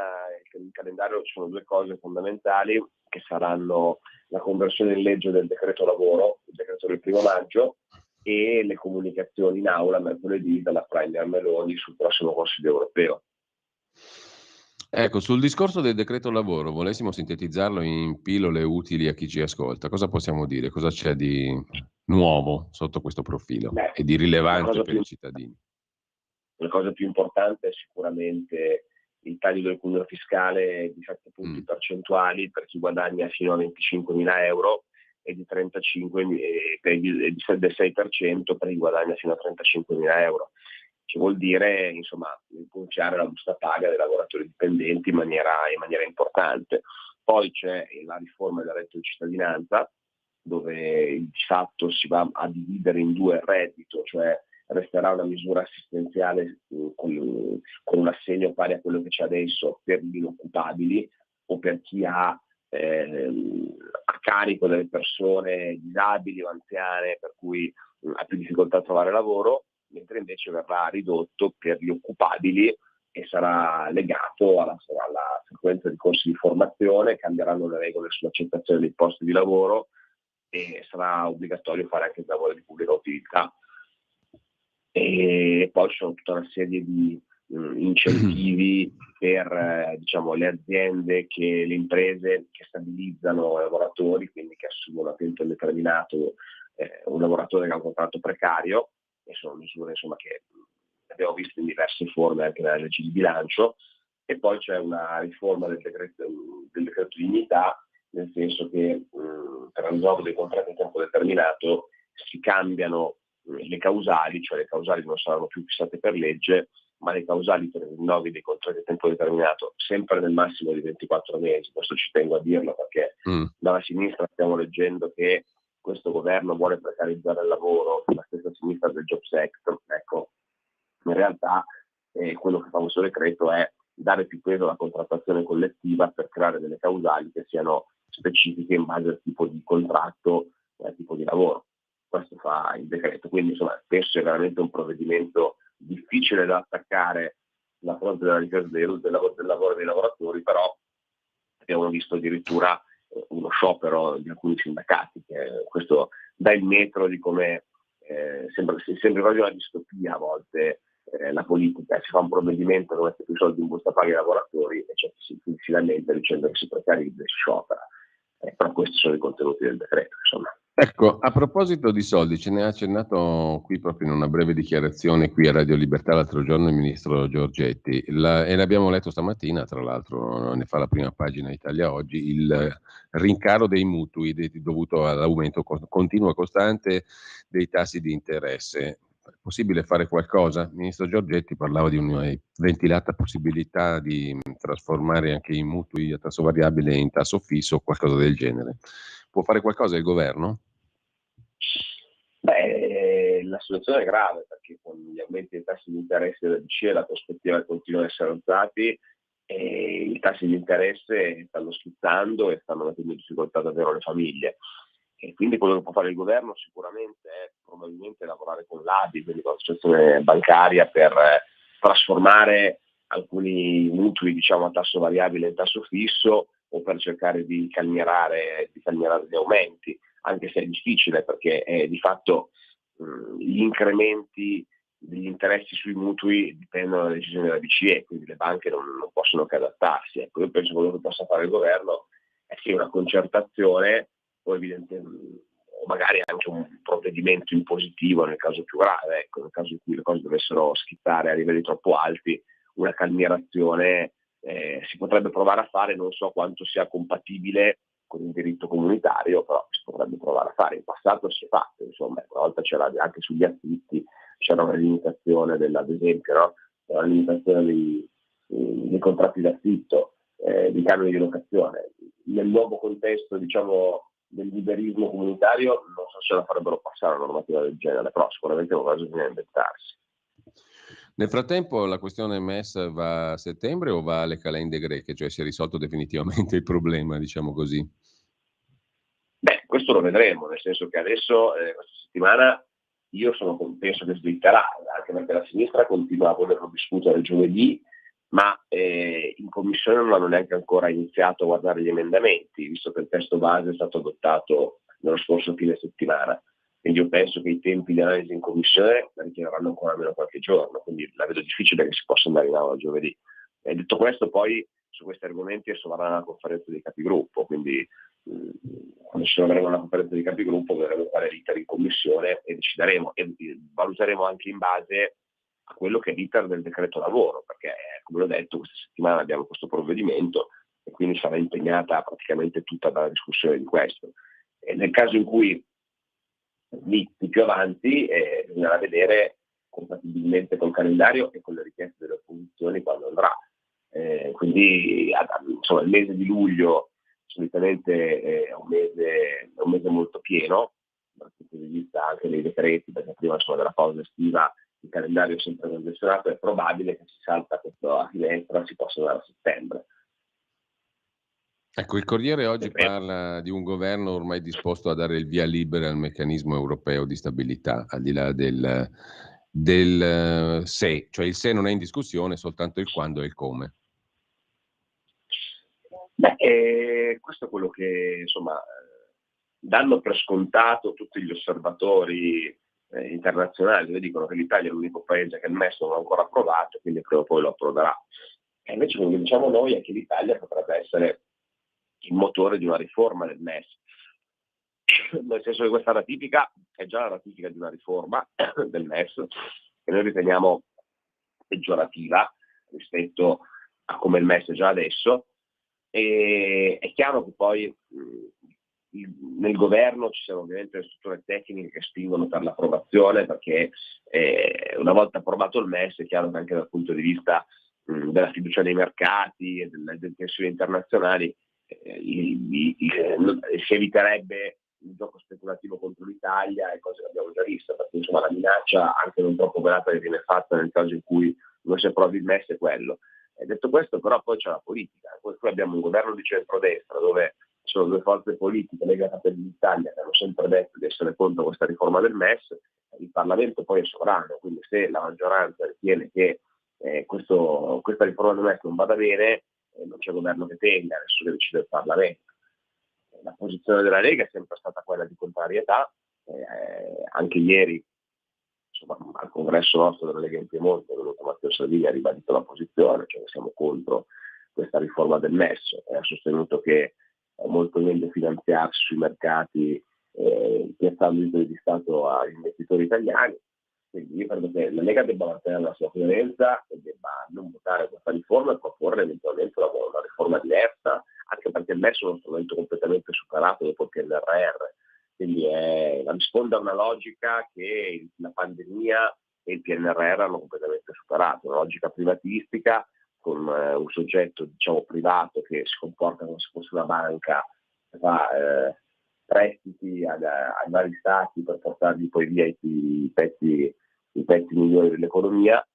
in calendario ci sono due cose fondamentali che saranno la conversione in legge del decreto lavoro, il decreto del 1° maggio, e le comunicazioni in aula mercoledì dalla Premier Meloni sul prossimo Consiglio europeo. Ecco, sul discorso del decreto lavoro, volessimo sintetizzarlo in pillole utili a chi ci ascolta. Cosa possiamo dire? Cosa c'è di nuovo sotto questo profilo e di rilevante per i cittadini? La cosa più importante è sicuramente il taglio del cuneo fiscale di 7 punti percentuali per chi guadagna fino a 25.000 euro e di 35 del 6% per chi guadagna fino a 35.000 euro. Ci vuol dire, insomma, rinunciare alla busta paga dei lavoratori dipendenti in maniera importante. Poi c'è la riforma del reddito di cittadinanza, dove di fatto si va a dividere in due il reddito, cioè resterà una misura assistenziale con un assegno pari a quello che c'è adesso per gli inoccupabili o per chi ha a carico delle persone disabili o anziane, per cui ha più difficoltà a trovare lavoro, mentre invece verrà ridotto per gli occupabili e sarà legato alla frequenza di corsi di formazione, cambieranno le regole sull'accettazione dei posti di lavoro e sarà obbligatorio fare anche il lavoro di pubblica utilità. E poi ci sono tutta una serie di incentivi per diciamo, le aziende, le imprese che stabilizzano lavoratori, quindi che assumono a tempo indeterminato un lavoratore che ha un contratto precario, e sono misure insomma, che abbiamo visto in diverse forme anche nella legge di bilancio. E poi c'è una riforma del decreto dignità, nel senso che per il rinnovo dei contratti a tempo determinato si cambiano le causali, cioè le causali non saranno più fissate per legge, ma le causali per i rinnovi dei contratti a tempo determinato, sempre nel massimo di 24 mesi, questo ci tengo a dirlo perché dalla sinistra stiamo leggendo che questo governo vuole precarizzare il lavoro, la stessa sinistra del Jobs Act. Ecco, in realtà quello che fa questo decreto è dare più peso alla contrattazione collettiva per creare delle causali che siano specifiche in base al tipo di contratto e al tipo di lavoro. Questo fa il decreto, quindi insomma penso sia veramente un provvedimento difficile da attaccare sulla fronte della difesa del lavoro dei lavoratori, però abbiamo visto addirittura uno sciopero di alcuni sindacati, che questo dà il metro di come sembra quasi una distopia a volte la politica. Si fa un provvedimento che mette più soldi in busta paga ai lavoratori e c'è chi si lamenta dicendo che si precarizza e si sciopera. Però questi sono i contenuti del decreto, insomma. Ecco, a proposito di soldi, ce ne ha accennato qui proprio in una breve dichiarazione qui a Radio Libertà l'altro giorno il ministro Giorgetti, e l'abbiamo letto stamattina, tra l'altro ne fa la prima pagina Italia Oggi, il rincaro dei mutui dovuto all'aumento continuo e costante dei tassi di interesse. È possibile fare qualcosa? Il ministro Giorgetti parlava di una ventilata possibilità di trasformare anche i mutui a tasso variabile in tasso fisso o qualcosa del genere. Può fare qualcosa il governo? La situazione è grave perché con gli aumenti dei tassi di interesse della BCE la prospettiva è che continuano ad essere alzati e i tassi di interesse stanno schizzando e stanno mettendo in difficoltà davvero le famiglie. E quindi quello che può fare il governo sicuramente è probabilmente lavorare con l'ABI, quindi con l'associazione bancaria, per trasformare alcuni mutui diciamo a tasso variabile in tasso fisso o per cercare di calmierare gli aumenti, anche se è difficile perché di fatto gli incrementi degli interessi sui mutui dipendono dalle decisioni della BCE, quindi le banche non possono che adattarsi. Ecco, io penso che quello che possa fare il governo è sì una concertazione o evidentemente o magari anche un provvedimento impositivo nel caso più grave, ecco, nel caso in cui le cose dovessero schizzare a livelli troppo alti, una calmierazione si potrebbe provare a fare, non so quanto sia compatibile con il diritto comunitario, però si potrebbe provare a fare. In passato si è fatto, insomma, una volta c'era anche sugli affitti, c'era una limitazione ad esempio, no? Una limitazione dei contratti d'affitto, dei canoni di locazione. Nel nuovo contesto, diciamo, del liberismo comunitario, non so se la farebbero passare una normativa del genere, però sicuramente è una cosa bisogna inventarsi. Nel frattempo la questione MES va a settembre o va alle calende greche, cioè si è risolto definitivamente il problema, diciamo così? Questo lo vedremo, nel senso che adesso, questa settimana, penso che slitterà, anche perché la sinistra continua a volerlo discutere giovedì, ma in commissione non hanno neanche ancora iniziato a guardare gli emendamenti, visto che il testo base è stato adottato nello scorso fine settimana. Quindi io penso che i tempi di analisi in commissione richiederanno ancora almeno qualche giorno, quindi la vedo difficile che si possa andare in aula giovedì. Detto questo, poi su questi argomenti adesso varrà una conferenza di capigruppo, quindi quando ci troveremo una conferenza di capigruppo vedremo fare l'iter in commissione e decideremo e valuteremo anche in base a quello che è l'iter del decreto lavoro, perché come ho detto questa settimana abbiamo questo provvedimento e quindi sarà impegnata praticamente tutta dalla discussione di questo. E nel caso in cui di più avanti bisognerà vedere compatibilmente col calendario e con le richieste delle opposizioni quando andrà. Quindi insomma, il mese di luglio solitamente è un mese molto pieno dal punto di vista anche dei decreti, perché prima della pausa estiva il calendario è sempre congestionato, è probabile che si salta questa finestra, si possa andare a settembre. Ecco, il Corriere oggi Sempre. parla di un governo ormai disposto a dare il via libera al meccanismo europeo di stabilità, al di là del se, cioè il se non è in discussione, soltanto il quando e il come. Questo è quello che insomma danno per scontato tutti gli osservatori internazionali, dove dicono che l'Italia è l'unico paese che il MES non ha ancora approvato, quindi prima o poi lo approverà. E invece quello che diciamo noi è che l'Italia potrebbe essere il motore di una riforma del MES, nel senso che questa ratifica è già la ratifica di una riforma del MES che noi riteniamo peggiorativa rispetto a come il MES è già adesso. E è chiaro che poi nel governo ci sono ovviamente le strutture tecniche che spingono per l'approvazione, perché una volta approvato il MES è chiaro che anche dal punto di vista della fiducia dei mercati e delle tensioni internazionali si eviterebbe il gioco speculativo contro l'Italia e cose che abbiamo già visto, perché insomma la minaccia anche non troppo velata che viene fatta nel caso in cui non si approvi il MES è quello. E detto questo però poi c'è la politica, poi abbiamo un governo di centrodestra dove sono due forze politiche legate all'Italia che hanno sempre detto di essere contro questa riforma del MES, il Parlamento poi è sovrano, quindi se la maggioranza ritiene che questa riforma del MES non vada bene, non c'è governo che tenga, adesso che decide il Parlamento. La posizione della Lega è sempre stata quella di contrarietà, anche ieri insomma, al congresso nostro della Lega in Piemonte è venuto Matteo Salvini, ha ribadito la posizione, cioè che siamo contro questa riforma del MES, ha sostenuto che è molto meglio finanziarsi sui mercati piazzando titoli di Stato agli investitori italiani. Quindi io credo che la Lega debba mantenere la sua coerenza e debba non votare questa riforma e proporre eventualmente una riforma diversa, anche perché il MES è uno strumento completamente superato dopo il PNRR. Quindi risponde a una logica che la pandemia e il PNRR hanno completamente superato, una logica privatistica con un soggetto diciamo privato che si comporta come se fosse una banca, che fa prestiti ai vari stati per portargli poi via i pezzi migliori dell'economia.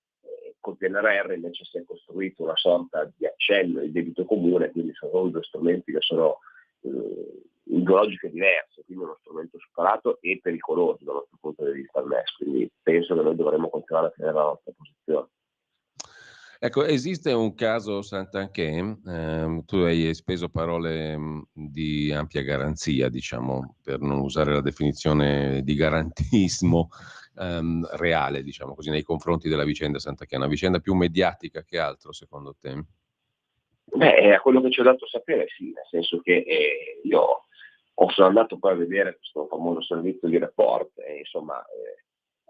Col PNRR invece si è costruito una sorta di accenno di debito comune, quindi sono due strumenti che sono in due logiche diverse, quindi uno strumento superato e pericoloso dal nostro punto di vista al MES, quindi penso che noi dovremmo continuare a tenere la nostra posizione. Ecco, esiste un caso Santanchè, tu hai speso parole di ampia garanzia, diciamo, per non usare la definizione di garantismo reale, diciamo così, nei confronti della vicenda Santanchè, una vicenda più mediatica che altro, secondo te? A quello che ci ho dato sapere sì, nel senso che io sono andato poi a vedere questo famoso servizio di report e insomma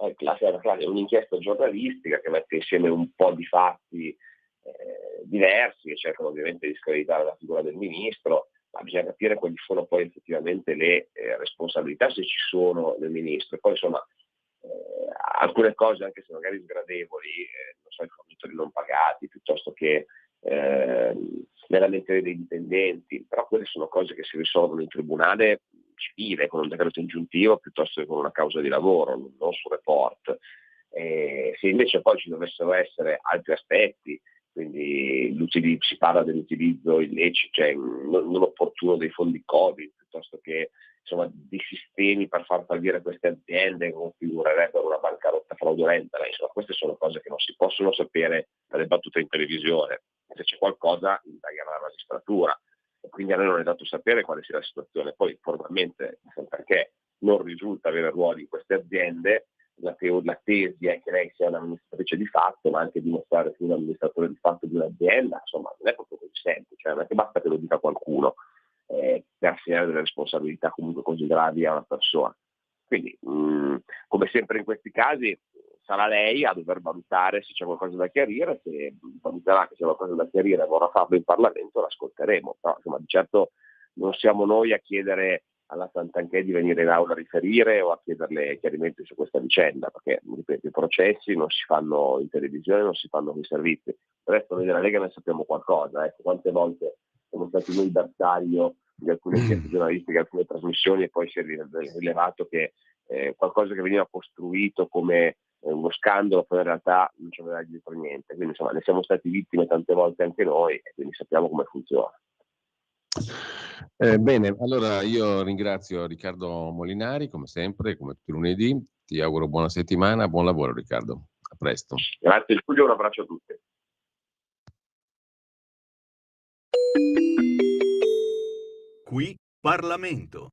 è un'inchiesta giornalistica che mette insieme un po' di fatti diversi che cercano ovviamente di screditare la figura del ministro, ma bisogna capire quali sono poi effettivamente le responsabilità, se ci sono, del ministro. E poi insomma alcune cose, anche se magari sgradevoli, non so, i fornitori non pagati, piuttosto che nella mente dei dipendenti, però quelle sono cose che si risolvono in tribunale civile con un decreto ingiuntivo piuttosto che con una causa di lavoro, non su report. Se invece poi ci dovessero essere altri aspetti, quindi si parla dell'utilizzo illecito, cioè non opportuno dei fondi Covid, piuttosto che insomma dei sistemi per far fallire queste aziende che configurerebbero una bancarotta fraudolenta, insomma queste sono cose che non si possono sapere dalle battute in televisione. Se c'è qualcosa indagherà la magistratura, e quindi a noi non è dato sapere quale sia la situazione. Poi formalmente, perché non risulta avere ruoli in queste aziende, la tesi è che lei sia un'amministratrice di fatto, ma anche dimostrare che è un amministratore di fatto di un'azienda, insomma non è proprio così semplice, cioè non è che basta che lo dica qualcuno per assegnare delle responsabilità comunque così gravi a una persona. Quindi come sempre in questi casi sarà lei a dover valutare se c'è qualcosa da chiarire, se valuterà che c'è qualcosa da chiarire e vorrà farlo in Parlamento, l'ascolteremo. Però insomma, di certo non siamo noi a chiedere alla Santanchè di venire in aula a riferire o a chiederle chiarimenti su questa vicenda, perché, ripeto, i processi non si fanno in televisione, non si fanno con i servizi. Del resto noi della Lega ne sappiamo qualcosa, ecco, quante volte siamo stati noi bersaglio di alcune inchieste giornalistiche, alcune trasmissioni, e poi si è rilevato che qualcosa che veniva costruito come uno scandalo, poi in realtà non c'era dietro niente. Quindi insomma ne siamo stati vittime tante volte anche noi, e quindi sappiamo come funziona. Bene, allora io ringrazio Riccardo Molinari, come sempre, come tutti i lunedì. Ti auguro buona settimana, buon lavoro Riccardo. A presto. Grazie Giulio, un abbraccio a tutti. Qui Parlamento.